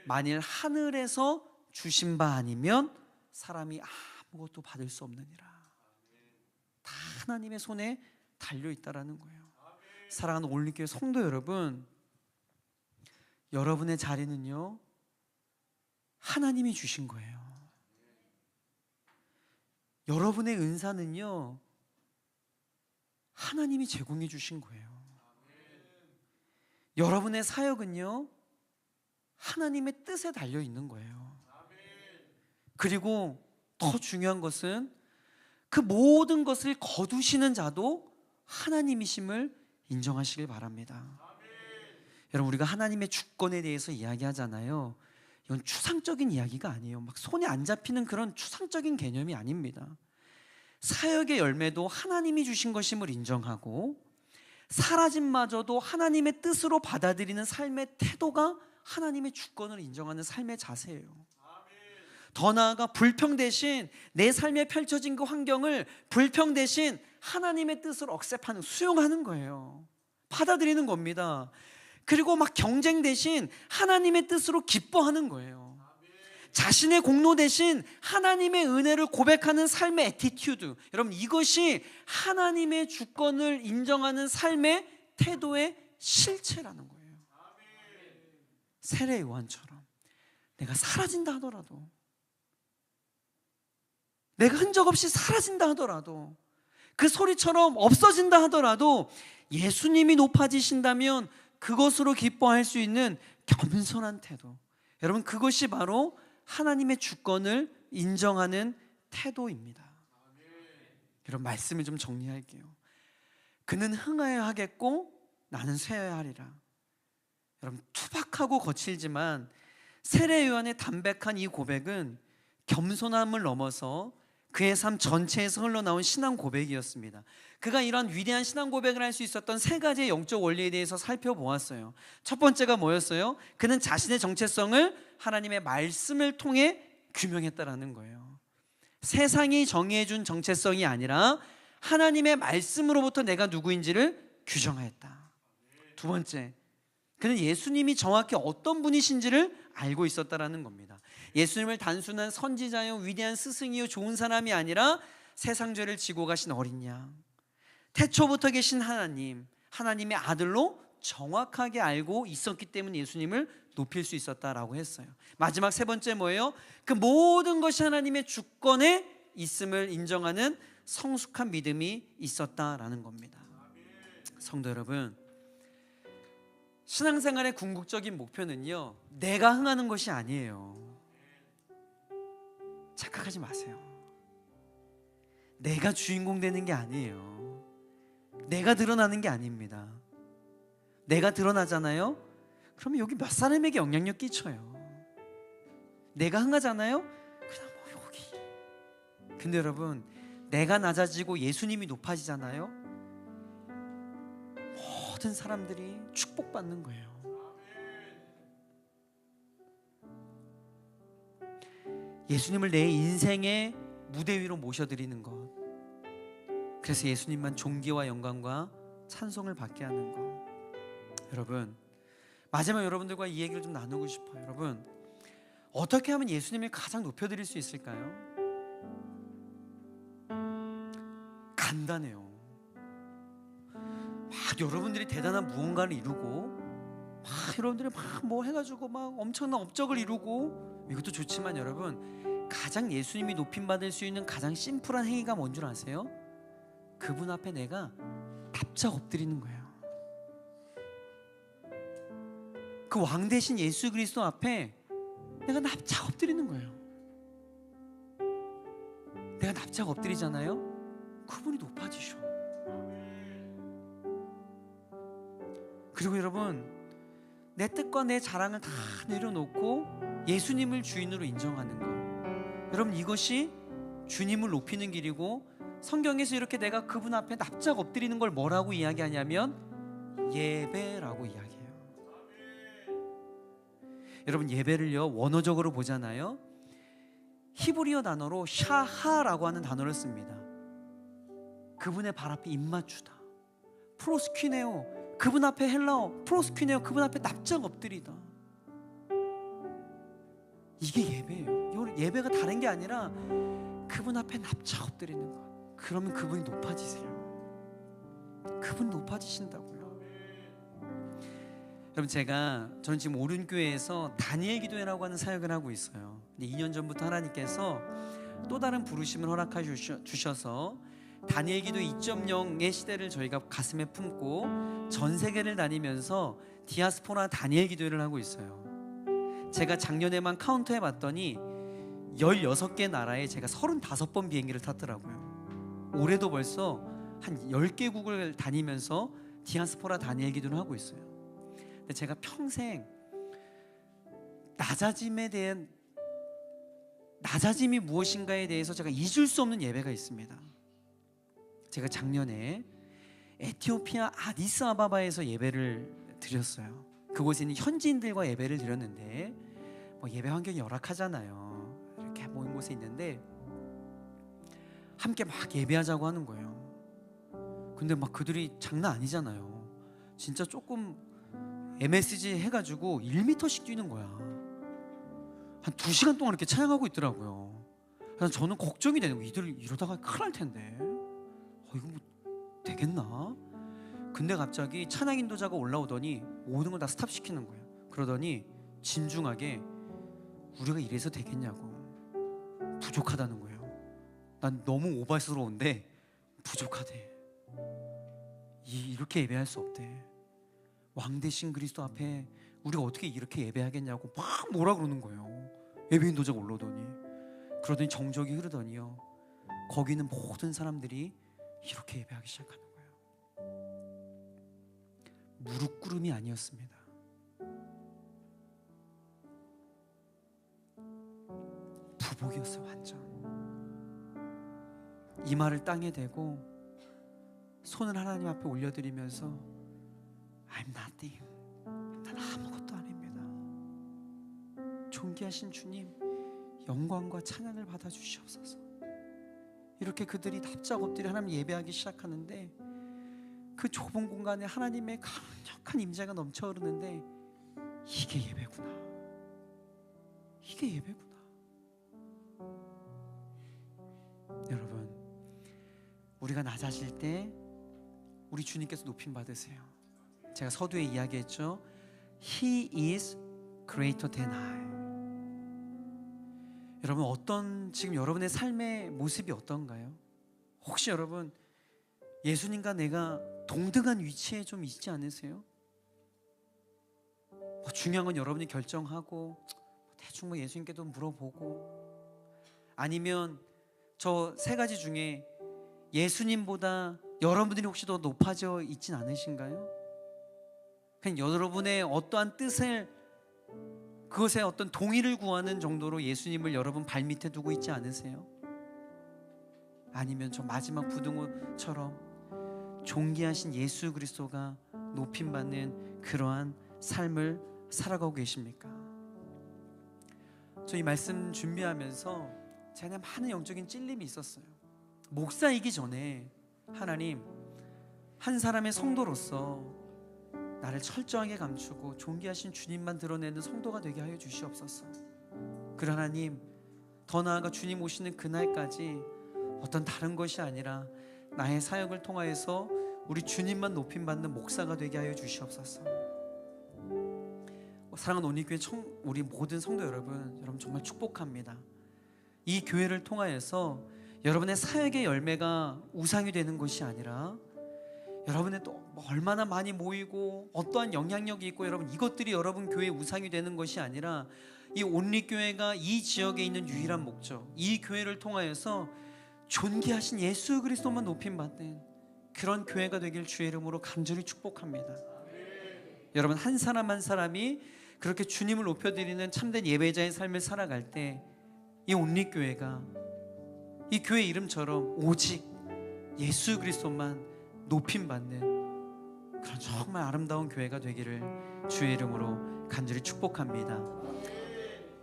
만일 하늘에서 주신 바 아니면 사람이 아무것도 받을 수 없느니라. 다 하나님의 손에 달려있다라는 거예요. 사랑하는 올림교회 성도 여러분, 여러분의 자리는요 하나님이 주신 거예요. 여러분의 은사는요 하나님이 제공해 주신 거예요. 여러분의 사역은요 하나님의 뜻에 달려 있는 거예요. 그리고 더 중요한 것은 그 모든 것을 거두시는 자도 하나님이심을 인정하시길 바랍니다. 여러분, 우리가 하나님의 주권에 대해서 이야기하잖아요. 이건 추상적인 이야기가 아니에요. 막 손에 안 잡히는 그런 추상적인 개념이 아닙니다. 사역의 열매도 하나님이 주신 것임을 인정하고 사라짐마저도 하나님의 뜻으로 받아들이는 삶의 태도가 하나님의 주권을 인정하는 삶의 자세예요. 더 나아가 불평 대신 내 삶에 펼쳐진 그 환경을 불평 대신 하나님의 뜻으로 억셉하는, 수용하는 거예요. 받아들이는 겁니다. 그리고 막 경쟁 대신 하나님의 뜻으로 기뻐하는 거예요. 자신의 공로 대신 하나님의 은혜를 고백하는 삶의 애티튜드, 여러분, 이것이 하나님의 주권을 인정하는 삶의 태도의 실체라는 거예요. 세례 요한처럼 내가 사라진다 하더라도, 내가 흔적 없이 사라진다 하더라도, 그 소리처럼 없어진다 하더라도 예수님이 높아지신다면 그것으로 기뻐할 수 있는 겸손한 태도, 여러분, 그것이 바로 하나님의 주권을 인정하는 태도입니다. 여러분, 말씀을 좀 정리할게요. 그는 흥하여야 하겠고 나는 쇠하여야 하리라. 여러분, 투박하고 거칠지만 세례 요한의 담백한 이 고백은 겸손함을 넘어서 그의 삶 전체에서 흘러나온 신앙 고백이었습니다. 그가 이러한 위대한 신앙 고백을 할 수 있었던 세 가지의 영적 원리에 대해서 살펴보았어요. 첫 번째가 뭐였어요? 그는 자신의 정체성을 하나님의 말씀을 통해 규명했다라는 거예요. 세상이 정해준 정체성이 아니라 하나님의 말씀으로부터 내가 누구인지를 규정하였다. 두 번째, 그는 예수님이 정확히 어떤 분이신지를 알고 있었다라는 겁니다. 예수님을 단순한 선지자요, 위대한 스승이요, 좋은 사람이 아니라 세상 죄를 지고 가신 어린 양, 태초부터 계신 하나님, 하나님의 아들로 정확하게 알고 있었기 때문에 예수님을 높일 수 있었다라고 했어요. 마지막 세 번째 뭐예요? 그 모든 것이 하나님의 주권에 있음을 인정하는 성숙한 믿음이 있었다라는 겁니다. 성도 여러분, 신앙생활의 궁극적인 목표는요, 내가 흥하는 것이 아니에요. 착각하지 마세요. 내가 주인공 되는 게 아니에요. 내가 드러나는 게 아닙니다. 내가 드러나잖아요? 그러면 여기 몇 사람에게 영향력 끼쳐요. 내가 흥하잖아요? 그냥 뭐 여기. 근데 여러분, 내가 낮아지고 예수님이 높아지잖아요? 모든 사람들이 축복받는 거예요. 예수님을 내 인생의 무대 위로 모셔드리는 것, 그래서 예수님만 존귀와 영광과 찬송을 받게 하는 것. 여러분, 마지막 여러분들과 이 얘기를 좀 나누고 싶어요. 여러분, 어떻게 하면 예수님을 가장 높여드릴 수 있을까요? 간단해요. 막 여러분들이 대단한 무언가를 이루고, 막 여러분들이 막 뭐 해가지고 막 엄청난 업적을 이루고, 이것도 좋지만 여러분, 가장 예수님이 높임 받을 수 있는 가장 심플한 행위가 뭔 줄 아세요? 그분 앞에 내가 납작 엎드리는 거예요. 그 왕 대신 예수 그리스도 앞에 내가 납작 엎드리는 거예요. 내가 납작 엎드리잖아요? 그분이 높아지셔. 그리고 여러분, 내 뜻과 내 자랑을 다 내려놓고 예수님을 주인으로 인정하는 거, 여러분, 이것이 주님을 높이는 길이고, 성경에서 이렇게 내가 그분 앞에 납작 엎드리는 걸 뭐라고 이야기하냐면 예배라고 이야기해요. 여러분, 예배를요, 원어적으로 보잖아요. 히브리어 단어로 샤하라고 하는 단어를 씁니다. 그분의 발 앞에 입맞추다. 프로스퀴네오, 그분 앞에 헬라어 프로스퀴네오, 그분 앞에 납작 엎드리다. 이게 예배예요. 예배가 다른 게 아니라 그분 앞에 납작 엎드리는 것. 그러면 그분이 높아지세요. 그분 높아지신다고요. 여러분, 저는 지금 오륜교회에서 다니엘 기도회라고 하는 사역을 하고 있어요. 근데 2년 전부터 하나님께서 또 다른 부르심을 허락해 주셔서 다니엘 기도 2.0의 시대를 저희가 가슴에 품고 전 세계를 다니면서 디아스포라 다니엘 기도회를 하고 있어요. 제가 작년에만 카운트해 봤더니 16개 나라에 제가 35번 비행기를 탔더라고요. 올해도 벌써 한 10개국을 다니면서 디아스포라 다니엘 기도를 하고 있어요. 근데 제가 평생 낮아짐이 무엇인가에 대해서 제가 잊을 수 없는 예배가 있습니다. 제가 작년에 에티오피아 아디스아바바에서 예배를 드렸어요. 그곳에 있는 현지인들과 예배를 드렸는데 뭐 예배 환경이 열악하잖아요. 이렇게 모인 곳에 있는데 함께 막 예배하자고 하는 거예요. 근데 막 그들이 장난 아니잖아요. 진짜 조금 MSG 해가지고 1m씩 뛰는 거야. 한 2시간 동안 이렇게 찬양하고 있더라고요. 그래서 저는 걱정이 되는 거예요. 이들 이러다가 큰일 날 텐데 이거 뭐 되겠나? 근데 갑자기 찬양 인도자가 올라오더니 모든 걸 다 스탑시키는 거예요. 그러더니 진중하게 우리가 이래서 되겠냐고, 부족하다는 거예요. 난 너무 오바스러운데 부족하대. 이렇게 예배할 수 없대. 왕 대신 그리스도 앞에 우리가 어떻게 이렇게 예배하겠냐고 막 뭐라 그러는 거예요. 예배 인도자가 올라오더니. 그러더니 정적이 흐르더니요, 거기 있는 모든 사람들이 이렇게 예배하기 시작하는 거예요. 무릎 꿇음이 아니었습니다. 부복이었어요. 완전 이마를 땅에 대고 손을 하나님 앞에 올려드리면서 I'm nothing, 난 아무것도 아닙니다. 존귀하신 주님, 영광과 찬양을 받아주시옵소서. 이렇게 그들이 납작 엎드려 하나님 예배하기 시작하는데 그 좁은 공간에 하나님의 강력한 임재가 넘쳐 흐르는데 이게 예배구나. 이게 예배구나. 여러분, 우리가 낮아질 때 우리 주님께서 높임 받으세요. 제가 서두에 이야기했죠. He is greater than I. 여러분, 지금 여러분의 삶의 모습이 어떤가요? 혹시 여러분 예수님과 내가 동등한 위치에 좀 있지 않으세요? 중요한 건 여러분이 결정하고 대충 예수님께도 물어보고, 아니면 저 3가지 중에 예수님보다 여러분들이 혹시 더 높아져 있진 않으신가요? 그냥 여러분의 어떠한 뜻을, 그것에 어떤 동의를 구하는 정도로 예수님을 여러분 발밑에 두고 있지 않으세요? 아니면 저 마지막 부등호처럼 존귀하신 예수 그리스도가 높임받는 그러한 삶을 살아가고 계십니까? 저 이 말씀 준비하면서 제가 많은 영적인 찔림이 있었어요. 목사이기 전에 하나님, 한 사람의 성도로서 나를 철저하게 감추고 존귀하신 주님만 드러내는 성도가 되게 하여 주시옵소서. 그러나 하나님, 더 나아가 주님 오시는 그날까지 어떤 다른 것이 아니라 나의 사역을 통하여서 우리 주님만 높임받는 목사가 되게 하여 주시옵소서. 사랑하는 온리교회 우리 모든 성도 여러분 정말 축복합니다. 이 교회를 통하여서 여러분의 사역의 열매가 우상이 되는 것이 아니라, 여러분의 또 얼마나 많이 모이고 어떠한 영향력이 있고 여러분 이것들이 여러분 교회의 우상이 되는 것이 아니라, 이 온리교회가 이 지역에 있는 유일한 목적, 이 교회를 통하여서 존귀하신 예수 그리스도만 높임받는 그런 교회가 되길 주의 이름으로 간절히 축복합니다. 여러분, 한 사람 한 사람이 그렇게 주님을 높여드리는 참된 예배자의 삶을 살아갈 때 이 온리교회가 이 교회 이름처럼 오직 예수 그리스도만 높임받는 그런 정말 아름다운 교회가 되기를 주의 이름으로 간절히 축복합니다.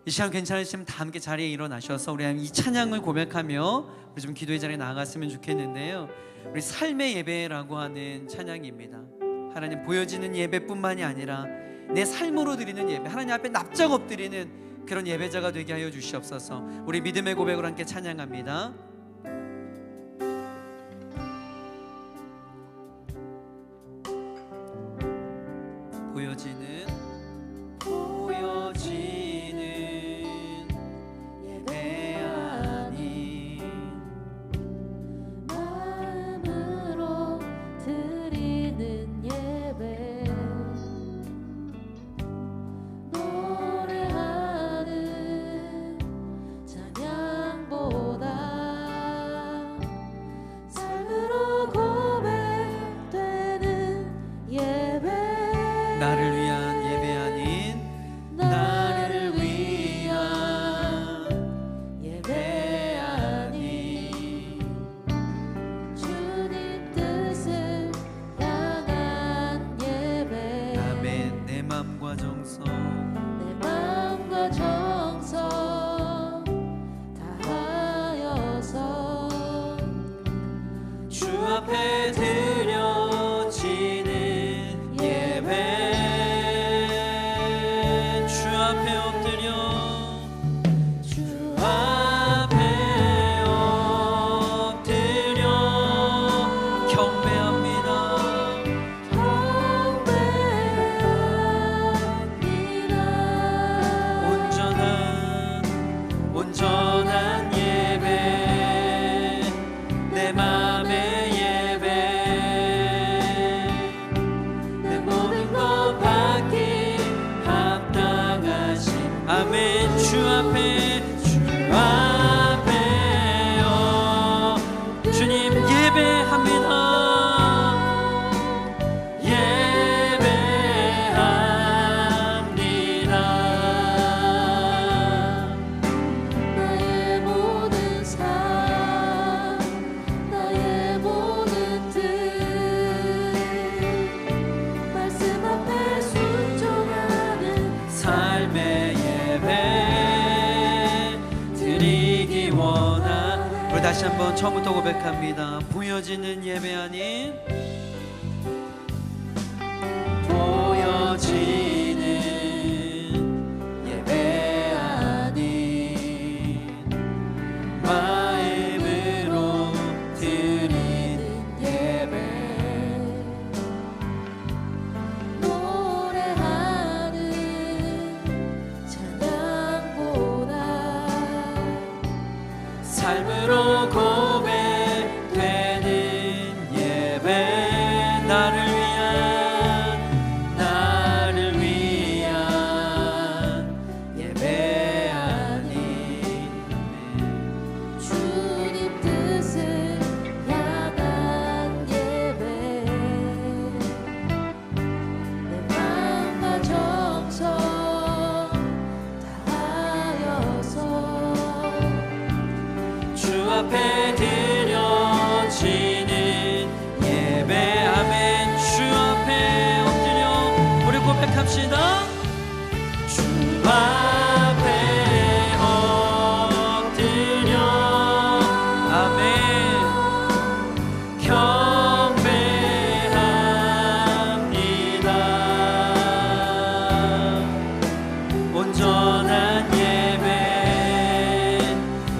이 시간 괜찮으시면 다 함께 자리에 일어나셔서 우리 이 찬양을 고백하며 우리 좀 기도의 자리에 나아갔으면 좋겠는데요. 우리 삶의 예배라고 하는 찬양입니다. 하나님, 보여지는 예배뿐만이 아니라 내 삶으로 드리는 예배, 하나님 앞에 납작 엎드리는 그런 예배자가 되게 하여 주시옵소서. 우리 믿음의 고백으로 함께 찬양합니다. 보여지는 예배 아닌
마음으로 드리는 예배, 노래하는 찬양보다
주 앞에요 주님 예배합니다.
나의 모든 삶 나의 모든 뜻 말씀 앞에 순종하는
삶의 예배 드리기 원하. 우리 다시 한번 처음부터 고백합니다. 보여지는 예배 아닌 보여지는 예배 아닌 마음으로 드리는 예배
노래하는 찬양보다
삶으로 고백되는 예배 나를 위한 예배 아닌
주님 뜻을 향한 예배 내 맘과 정성 다하여서
주 앞에 드려지는 예배 아멘. 주 앞에 엎드려 우리 고백합시다. 주 앞에 엎드려 아멘 경배합니다. 온전한 예배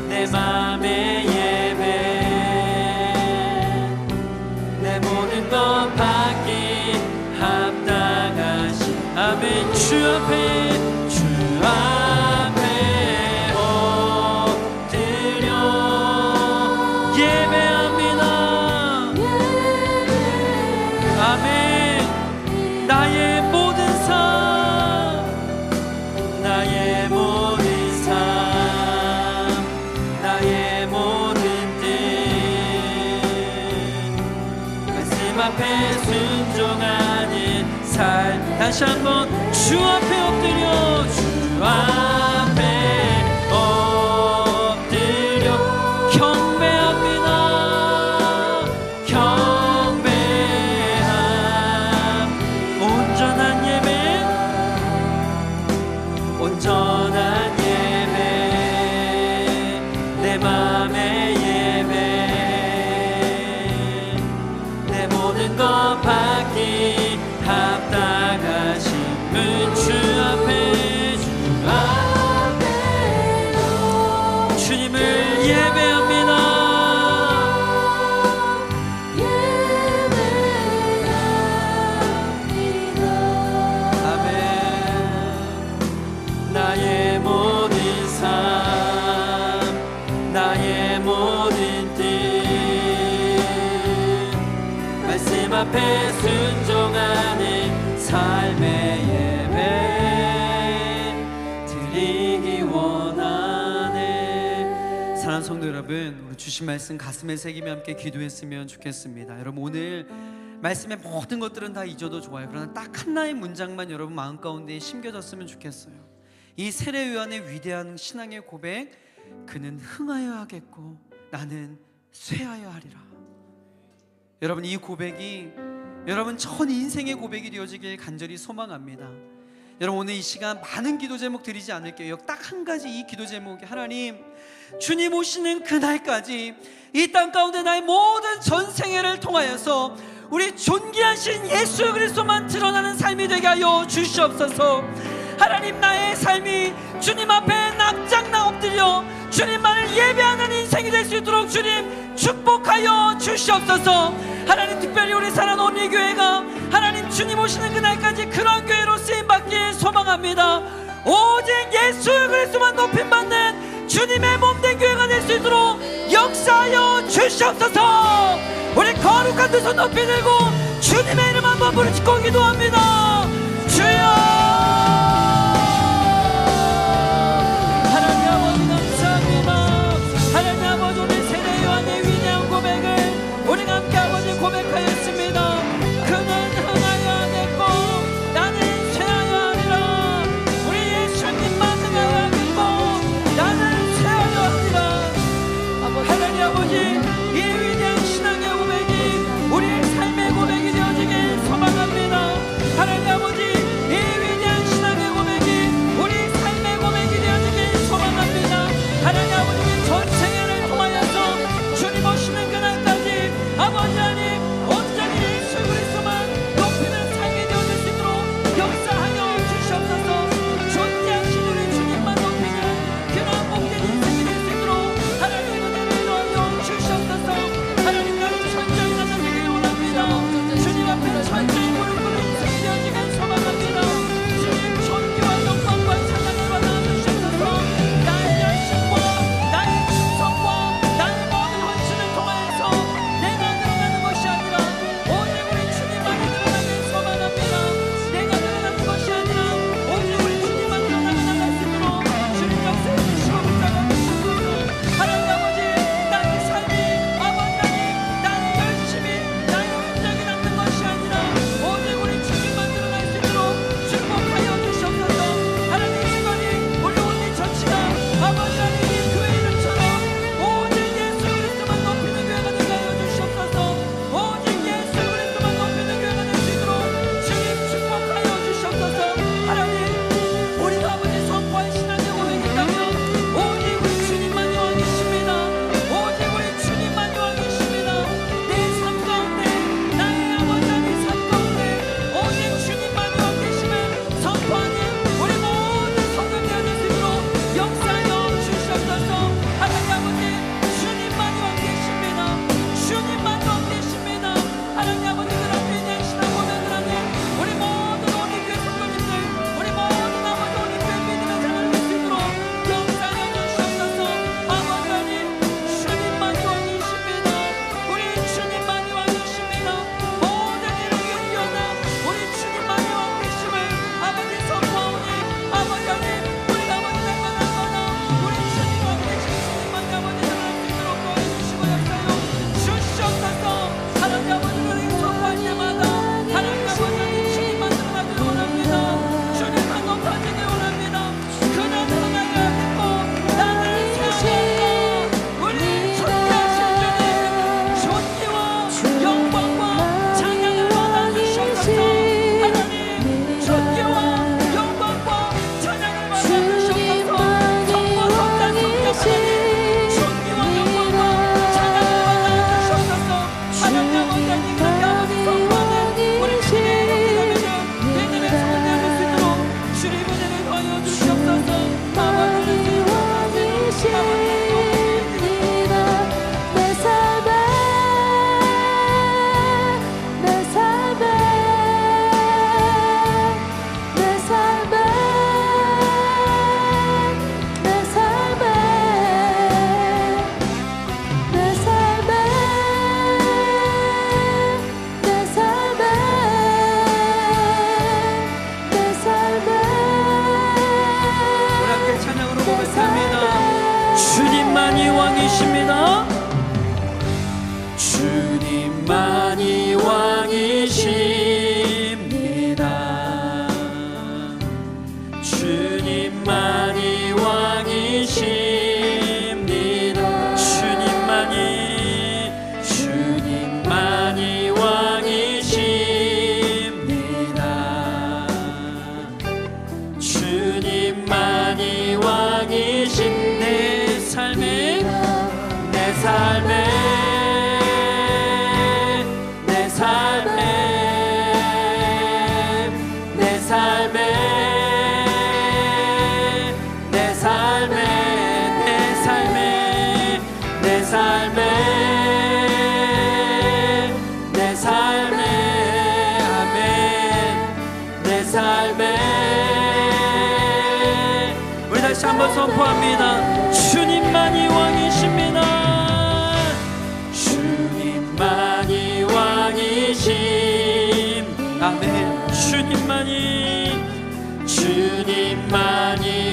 내 맘의 예배 내 모든 것 받기 합당하신 아멘. 주 앞에 엎드려 예배합니다. 아멘. 나의 모든 삶 나의 모든 삶 나의 모든 뜻 말씀 앞에 순종하는 삶. 다시 한번 주 앞에 엎드려 주 앞에 엎드려 경배합니다. 경배함 온전한 예배 온전한 예배 내 맘의 예배 내 모든 것 받기 합당하심은 주 앞에 주님을 예배합니다. 아멘. 나의 모든 삶 나의 모든 뜻 말씀 앞에 순종하는 삶의 예배 드리기 원하네. 사랑하는 성도 여러분, 우리 주신 말씀 가슴에 새기며 함께 기도했으면 좋겠습니다. 여러분 오늘 말씀의 모든 것들은 다 잊어도 좋아요. 그러나 딱 하나의 문장만 여러분 마음 가운데 심겨졌으면 좋겠어요. 이 세례 요한의 위대한 신앙의 고백, 그는 흥하여 하겠고 나는 쇠하여 하리라. 여러분 이 고백이 여러분 전 인생의 고백이 되어지길 간절히 소망합니다. 여러분 오늘 이 시간 많은 기도 제목 드리지 않을게요. 딱 한 가지 이 기도 제목이, 하나님 주님 오시는 그날까지 이 땅 가운데 나의 모든 전생애를 통하여서 우리 존귀하신 예수 그리스도만 드러나는 삶이 되게 하여 주시옵소서. 하나님 나의 삶이 주님 앞에 납작나 엎드려 주님만을 예배하는 인생이 될 수 있도록 주님 축복하여 주시옵소서. 하나님 특별히 우리 사랑하는 온리교회가 하나님 주님 오시는 그날까지 그런 교회로 쓰임받길 소망합니다. 오직 예수 그리스도만 높임받는 주님의 몸된 교회가 될 수 있도록 역사하여 주시옵소서. 우리 거룩한 두 손 높이 들고 주님의 이름 한번 부르짖고 기도합니다. 주여. 하나님 아버지 왕이십니다. 주님만이 왕이십니다. 주님만이 왕이십니다. 주님만이 왕이십니다. 주님만이 왕이신 내 삶에 내 삶에 내 삶에 내 삶에 내 삶에 내 삶에 내 삶에 내 삶에 아멘 내 삶에 우리 다시 한번 선포합니다. 주님만이 왕이십니다. 주님만이 왕이심 아멘 주님만이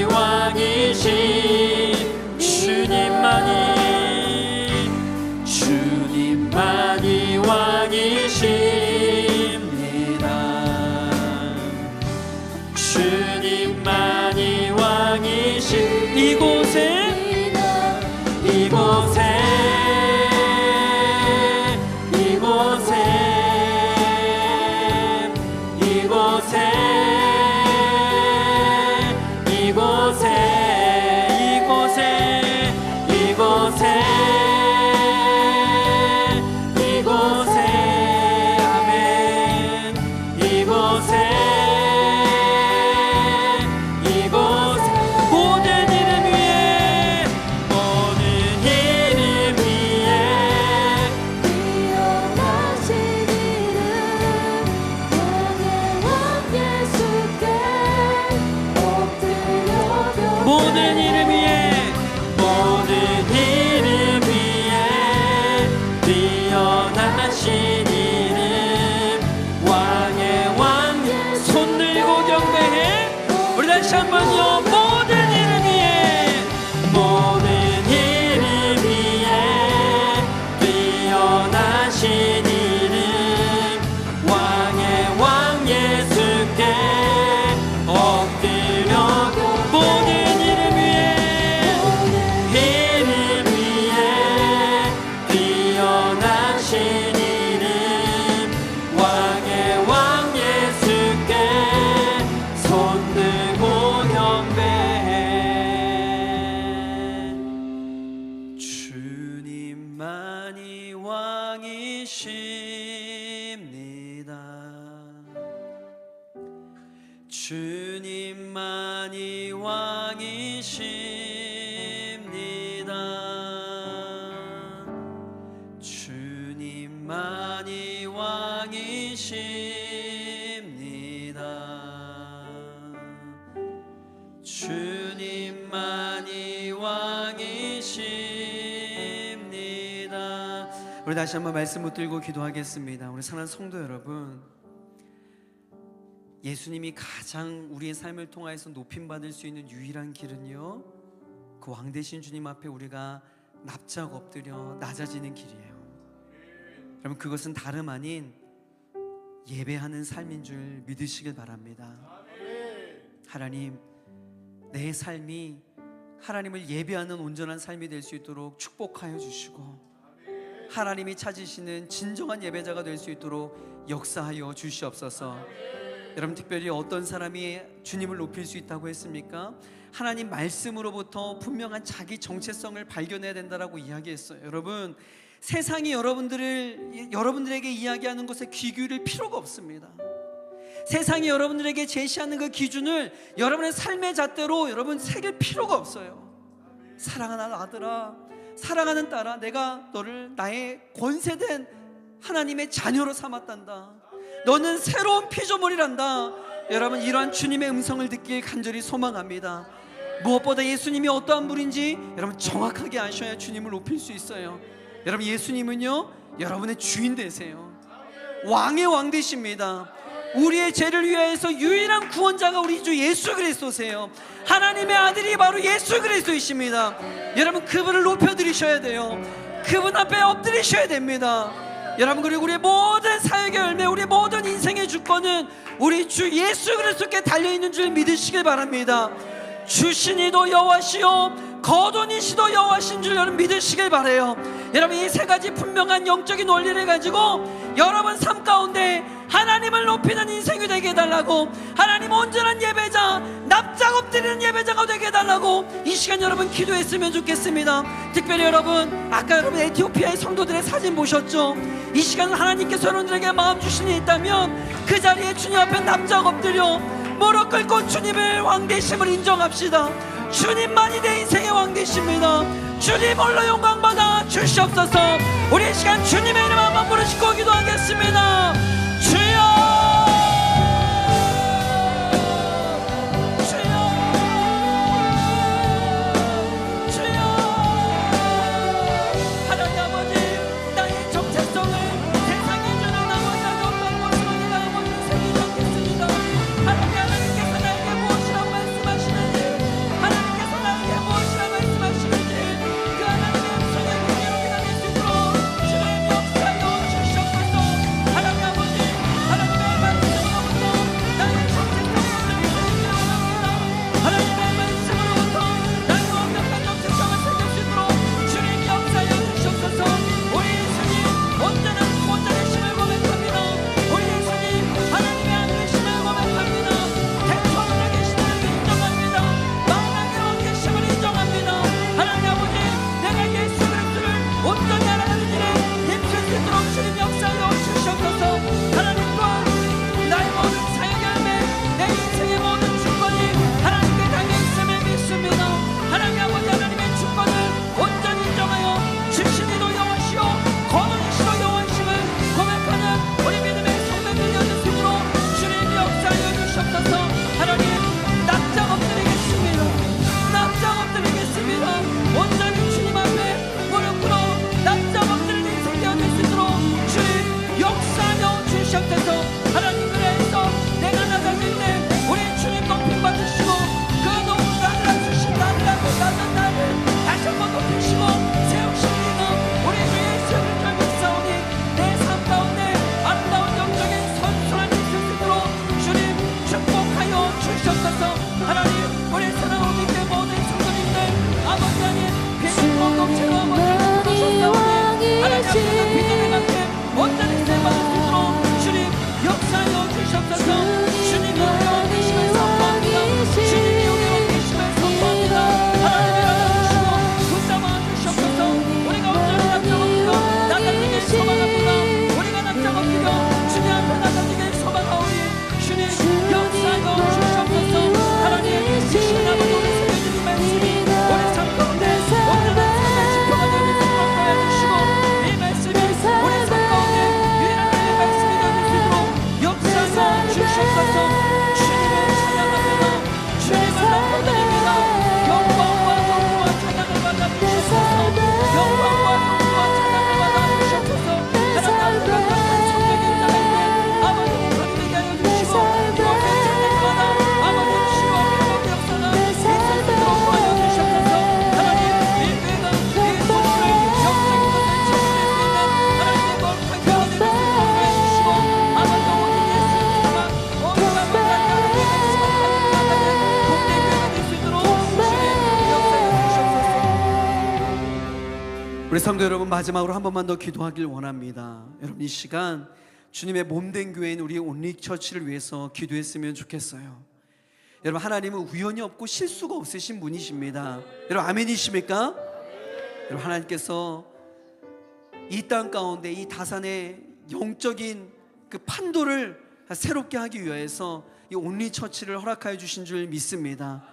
왕이심 주님만이 왕이십니다. 주님만이 왕이신 이곳에 주님만이 왕이십니다. 주님만이 왕이십니다. 주님만이 왕이십니다. 우리 다시 한번 말씀 붙들고 기도하겠습니다. 우리 사랑하는 성도 여러분, 예수님이 가장 우리의 삶을 통하여서 높임받을 수 있는 유일한 길은요, 그 왕 되신 주님 앞에 우리가 납작 엎드려 낮아지는 길이에요. 여러분, 그것은 다름 아닌 예배하는 삶인 줄 믿으시길 바랍니다. 하나님, 내 삶이 하나님을 예배하는 온전한 삶이 될 수 있도록 축복하여 주시고, 하나님이 찾으시는 진정한 예배자가 될 수 있도록 역사하여 주시옵소서. 여러분, 특별히 어떤 사람이 주님을 높일 수 있다고 했습니까? 하나님 말씀으로부터 분명한 자기 정체성을 발견해야 된다라고 이야기했어요. 여러분, 세상이 여러분들에게 이야기하는 것에 귀 기울일 필요가 없습니다. 세상이 여러분들에게 제시하는 그 기준을 여러분의 삶의 잣대로 여러분 새길 필요가 없어요. 사랑하는 아들아, 사랑하는 딸아, 내가 너를 나의 권세된 하나님의 자녀로 삼았단다. 너는 새로운 피조물이란다. 여러분, 이러한 주님의 음성을 듣길 간절히 소망합니다. 무엇보다 예수님이 어떠한 분인지 여러분 정확하게 아셔야 주님을 높일 수 있어요. 여러분, 예수님은요, 여러분의 주인 되세요. 왕의 왕 되십니다. 우리의 죄를 위하여서 유일한 구원자가 우리 주 예수 그리스도세요. 하나님의 아들이 바로 예수 그리스도이십니다. 여러분, 그분을 높여드리셔야 돼요. 그분 앞에 엎드리셔야 됩니다. 여러분, 그리고 우리의 모든 사역의 열매, 우리 모든 인생의 주권은 우리 주 예수 그리스도께 달려있는 줄 믿으시길 바랍니다. 주신이도 여호와시요 거둔이시도 여호와신 줄 여러분 믿으시길 바라요. 여러분, 이 세 가지 분명한 영적인 원리를 가지고 여러분 삶 가운데 하나님을 높이는 인생이 되게 해달라고, 하나님 온전한 예배자, 납작 엎드리는 예배자가 되게 해달라고 이 시간 여러분 기도했으면 좋겠습니다. 특별히 여러분, 아까 여러분 에티오피아의 성도들의 사진 보셨죠? 이 시간 하나님께서 여러분들에게 마음 주신 일 있다면 그 자리에 주님 앞에 납작 엎드려 무릎 꿇고 주님의 왕되심을 인정합시다. 주님만이 내 인생의 왕되십니다. 주님 홀로 영광받아 주시옵소서. 우리 이 시간 주님의 이름 한번 부르시고 기도하겠습니다. 주여, 주여, 주여. 하나님 아버지, 나의 정체성을 세상에 주는 아버지 영광 모습으로 내가 아버지 새기지 않겠습니다. 하나님께서 나에게 무엇이라고 말씀하시는지, 하나님께서 나에게 무엇이라고 말씀하시는지 그 하나님의 음성에 귀로 귀담을 수 있도록 주님 역사여 주시옵소서. 하나님 아버지, 하나님의 말씀으로부터 나의 정체성을 드리시기 원합니다. 하나님의 말씀으로부터 나의 완벽한 정체성을 새길 수 있도록 주님 역사여 주시옵소서. 우리 예수님 온전한 구원자이심을 고백합니다. 우리 예수님 하나님의 아들이심을 고백합니다. 태초부터 계신 하나님을 인정합니다. 만왕의 왕 계심을 인정합니다. 하나님 아버지, 내가 예수 그리스도를 온전히 알아가는 일에 힘쓸 수 있도록 주님 역사여 주시옵소서. 하나님 또한 나의 모든 사역 열매, 내 인생의 모든 주권이 하나님께 달려있음을 믿습니다. 하나님 아버지, 하나님의 주권을 온전히 인정하여 주신이도 여호와시오 거둔이시도 여호와이심을 고백하는 우리 믿음의 성도들 되어주시도록 주님 역사하여 주시옵소서. 하나님, 납작 엎드리겠습니다. 납작 엎드리겠습니다. 온전히 주님 앞에 무릎 꿇어 납작 엎드리는 인생 되어줄 수 있도록 주님 역사하여 주시옵소서. 하나님, 그래서 내가 나가질 때 우리 주님 높임 받으시고 그 높은 나를 주신 나를 낮은 나를 다시 한번 높이시고 세우시는 이가 우리 주 예수 그리스도를 믿사오니 내 삶 가운데 아름다운 영적인 선순환이 있을 수 있도록 주님 축복하여 주시옵소서. 하나님, 우리 사랑하는 우리 교회 모든 성도님들 아버지 하나님 귀한 공동체로 아버지 부르셨사오니 하나님 앞에서 비전에 맞게 온전히 세워받을 수 있도록 주님 역사하여 주시옵소서. 주님이 영광 되심을 선포합니다. 주님이 영광 되심을 선포합니다. 하나님의 나라주시고 붙잡아 주시옵소서. 우리가 온전히 납작 엎드려 나가지게 소망합니다. 우리가 납작 엎드려 주님 앞에 나가지게 소망하오니 주님 역사하여 주시옵소서. 하나님, 이 시간 아버지 우리 새겨주신 말씀이 우리 삶 가운데 온전한 삶의 지표가 되어줄 수 있도록 도와주시고 이 말씀이 우리 삶 가운데 유일한 하나님의 말씀이 되어줄 수 있도록 역사하여 주시옵소서. 주님을 찬양합니다. 주님을 높여드립니다. 영광과 영광과 찬양을 받아주시옵소서. 영광과 영광과 찬양을 받아주시옵소서. 하나님 앞에 강력한 성령의 임장할 때 아버지 목소리되게 하여 주시고 이곳에 찬양받아 아버지 주시고 회복의 역사가 있을 수 있도록 도와여 주시옵소서. 하나님, 이 교회가 이 소식을 영적인 것을 전할 수 있는 하나님의 거룩한 교회가 되는 것을 도와여 주시고 아버지 오직 예수 그리스도만 오직 아버지 하나님의 소망하는 복된 교회가 될 수 있도록 주님 역사해 주시옵소서. 우리 성도 여러분, 마지막으로 한 번만 더 기도하길 원합니다. 여러분, 이 시간 주님의 몸된 교회인 우리 온리처치를 위해서 기도했으면 좋겠어요. 여러분, 하나님은 우연이 없고 실수가 없으신 분이십니다. 여러분, 아멘이십니까? 여러분, 하나님께서 이 땅 가운데 이 다산의 영적인 그 판도를 새롭게 하기 위해서 이 온리처치를 허락하여 주신 줄 믿습니다.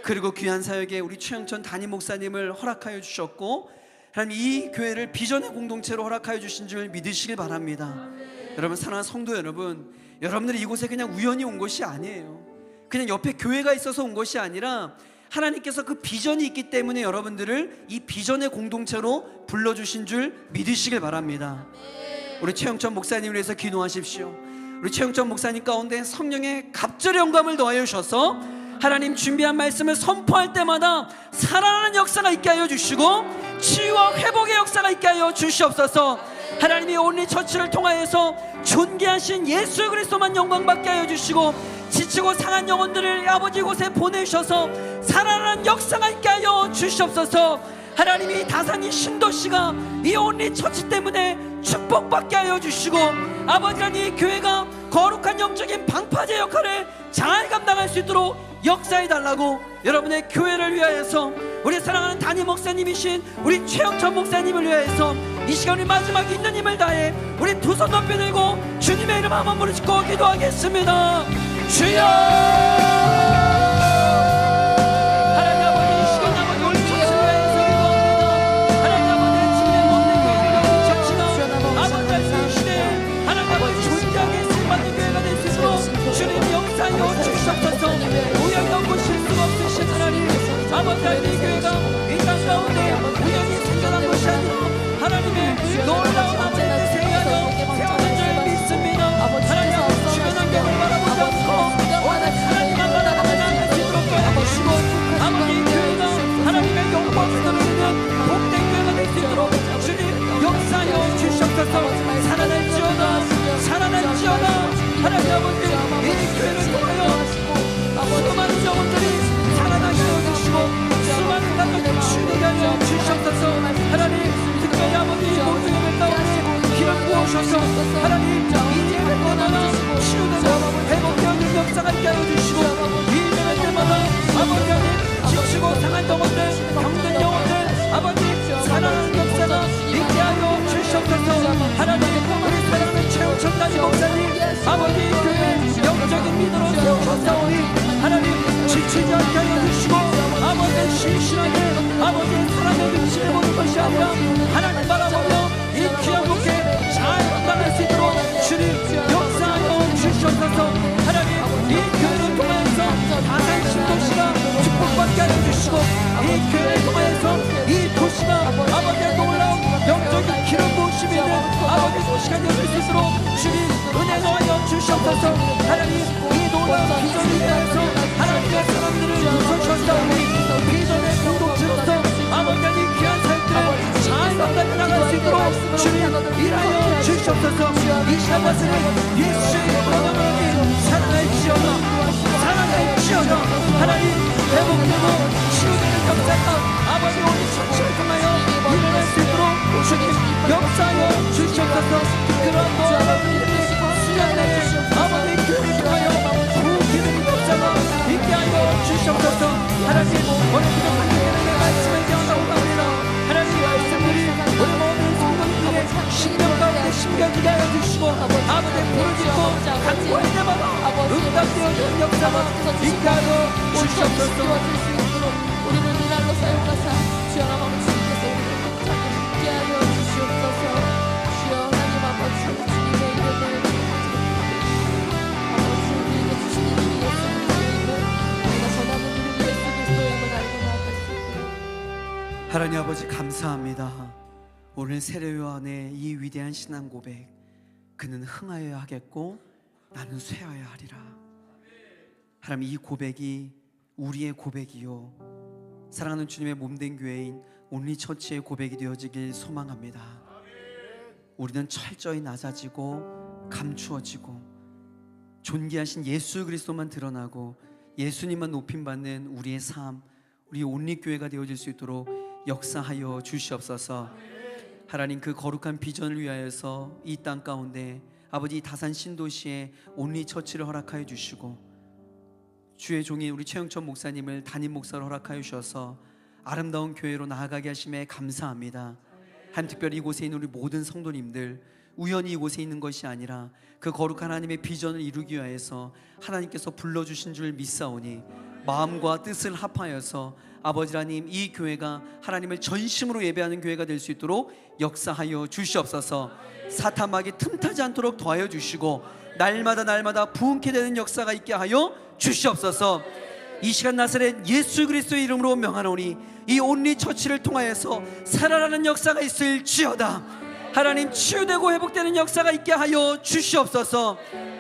그리고 귀한 사역에 우리 최영천 담임 목사님을 허락하여 주셨고 하나님, 이 교회를 비전의 공동체로 허락하여 주신 줄 믿으시길 바랍니다. 여러분, 사랑하는 성도 여러분, 여러분들이 이곳에 그냥 우연히 온 것이 아니에요. 그냥 옆에 교회가 있어서 온 것이 아니라 하나님께서 그 비전이 있기 때문에 여러분들을 이 비전의 공동체로 불러주신 줄 믿으시길 바랍니다. 우리 최영천 목사님을 위해서 기도하십시오. 우리 최영천 목사님 가운데 성령의 갑절의 영감을 더하여 주셔서 하나님 준비한 말씀을 선포할 때마다 살아나는 역사가 있게 하여 주시고 치유와 회복의 역사가 있게 하여 주시옵소서. 하나님이 온리 처치를 통하여서 존귀하신 예수 그리스도만 영광받게 하여 주시고 지치고 상한 영혼들을 아버지 곳에 보내주셔서 살아나는 역사가 있게 하여 주시옵소서. 하나님이 다산이 신도시가 이 온리 처치 때문에 축복받게 하여 주시고 아버지 하나님 이 교회가 거룩한 영적인 방파제 역할을 잘 감당할 수 있도록 역사해 달라고 여러분의 교회를 위하여서 우리 사랑하는 담임 목사님이신 우리 최영천 목사님을 위하여서 이 시간 우리 마지막 있는 힘을 다해 우리 두 손 높이 들고 주님의 이름 한번 부르짖고 기도하겠습니다. 주여 하나님 아버지 이 시간 아버지 우리 처치를 위하여서 기도합니다. 하나님 아버지 주님의 몸된 교회가 우리 처치가 아버지 이 시대에 하나님 아버지 존귀하게 쓰임받는 교회가 될 수 있도록 주님 역사하여 주시옵소서. 우연히 없고 실수가 없으신 하나님 아버지 하나님 이 교회가 이 땅 가운데 우연히 생겨난 것이 아니라 하나님의 놀라운 아버지의 세계하여 세워진 줄 믿습니다. 하나님 아버지 주변 환경을 바라보지 않고 오직 하나님만 바라보는 할 수 있도록 도와주시고 아버지 이 교회가 하나님의 영광을 누리는 복된 교회가 될 수 있도록 주님 역사하여 주시옵소서. 살아날지어다 살아날지어다 하나님 아버지 이 교회를 통하여 수많은 영혼들이 살아나게 하여 주시고 수많은 가족들이 주님에게 하여 주시옵소서. 하나님 특별히 아버지 모든 예배 가운데 기름 부으셔서 하나님 이 예배 때마다 치유되고 회복되는 역사가 있게 하여 주시고 이 예배 때마다 아버지 하나님 지치고 상한 영혼들 병든 영혼들 아버지 살아나는 역사가 있게 하여 주시옵소서. 하나님 우리 사랑하는 최우천 담임 목사님 아버지 교회 영적인 믿음으로 세우셨사오니 하나님 지치지 않게 하여 주시고 아버지 신실하게 아버지 사람의 눈치를 보는 것이 아니라 하나님 바라보며 이 귀한 곳에 잘 감당할 수 있도록 주님 역사하여 주시옵소서. 하나님 이 교회를 통하여서 다산 신도시가 축복받게 하여 주시고 이 교회를 통하여서 이 도시가 아버지의 놀라운 영적인 기름 부으심이 있는 아버지 도시가 되어질 수 있도록 주님 은혜 넣어 주시옵소서. 하나님 이 놀라운 비전을 위하여서 하나님의 사람들을 부르셨사오니 비전의 공동체로서 아버지 이 귀한 삶들을 잘 감당해 나갈 수 있도록 주님 일하여 주시옵소서. 이 시간 말씀을 예수의 이름으로 사랑할지어다 사랑할지어다. 하나님 회복되고 치유되는 역사가 아버지 우리 천지를 통하여 일어날 수 있도록 주님 역사하여 주시옵소서. 그러한 모든 수련의 아버지 교회를 통하여 부기는 역사가 있게 하여 주시옵소서. 하나님 오늘 부족한 교회의 말씀을 배워나오나오리라. 하나님 말씀들이 우리 모든 성도님들의 신경 가운데 심겨지게 하여 주시고 아버지 부르짖고 간구할 때마다 응답되어지는 역사가 있게 하여 주시옵소서.
우리를 미랄로 사용하사 주여 아버지 주님께서 우리를 붙잡게 하여 주시옵소서. 주여 하나님 아버지 주님의 이름을 아버지 우리에게 주신 이름이 예수 그리스도의 이름 우리가 전하는 이름이 예수 그리스도의 이름을 알고 나아갔습니다.
하나님 아버지 감사합니다. 오늘 세례요한의 이 위대한 신앙 고백 그는 흥하여야 하겠고 나는 쇠하여야 하리라. 하나님 이 고백이 우리의 고백이요 사랑하는 주님의 몸된 교회인 온리처치의 고백이 되어지길 소망합니다. 우리는 철저히 낮아지고 감추어지고 존귀하신 예수 그리스도만 드러나고 예수님만 높임받는 우리의 삶 우리 온리교회가 되어질 수 있도록 역사하여 주시옵소서. 하나님 그 거룩한 비전을 위하여서 이 땅 가운데 아버지 다산 신도시에 온리처치를 허락하여 주시고 주의 종이 우리 최영천 목사님을 담임 목사로 허락하여 주셔서 아름다운 교회로 나아가게 하심에 감사합니다. 하나님 특별히 이곳에 있는 우리 모든 성도님들 우연히 이곳에 있는 것이 아니라 그 거룩한 하나님의 비전을 이루기 위해서 하나님께서 불러주신 줄 믿사오니 마음과 뜻을 합하여서 아버지 하나님 이 교회가 하나님을 전심으로 예배하는 교회가 될 수 있도록 역사하여 주시옵소서. 사탄막이 틈타지 않도록 도와여 주시고 날마다 부흥케 되는 역사가 있게 하여 주시옵소서. 이 시간 나사렛 예수 그리스도의 이름으로 명하노니 이 온리 처치를 통하여서 살아나는 역사가 있을지어다. 하나님 치유되고 회복되는 역사가 있게 하여 주시옵소서.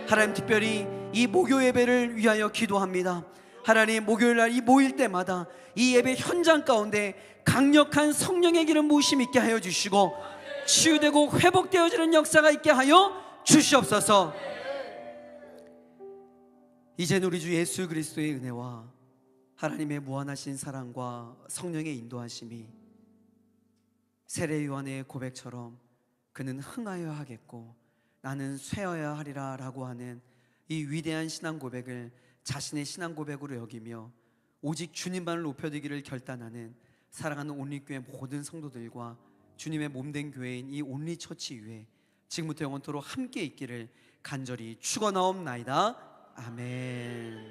하나님 특별히 이 목요 예배를 위하여 기도합니다. 하나님 목요일 날 이 모일 때마다 이 예배 현장 가운데 강력한 성령의 기름 부으심 있게 하여 주시고 치유되고 회복되어지는 역사가 있게 하여 주시옵소서. 이제는 우리 주 예수 그리스도의 은혜와 하나님의 무한하신 사랑과 성령의 인도하심이 세례 요한의 고백처럼 그는 흥하여 하겠고 나는 쇠어야 하리라 라고 하는 이 위대한 신앙 고백을 자신의 신앙 고백으로 여기며 오직 주님만을 높여드리기를 결단하는 사랑하는 온리교회 모든 성도들과 주님의 몸된 교회인 이 온리처치 위에 지금부터 영원토록 함께 있기를 간절히 축원하옵나이다. 아멘.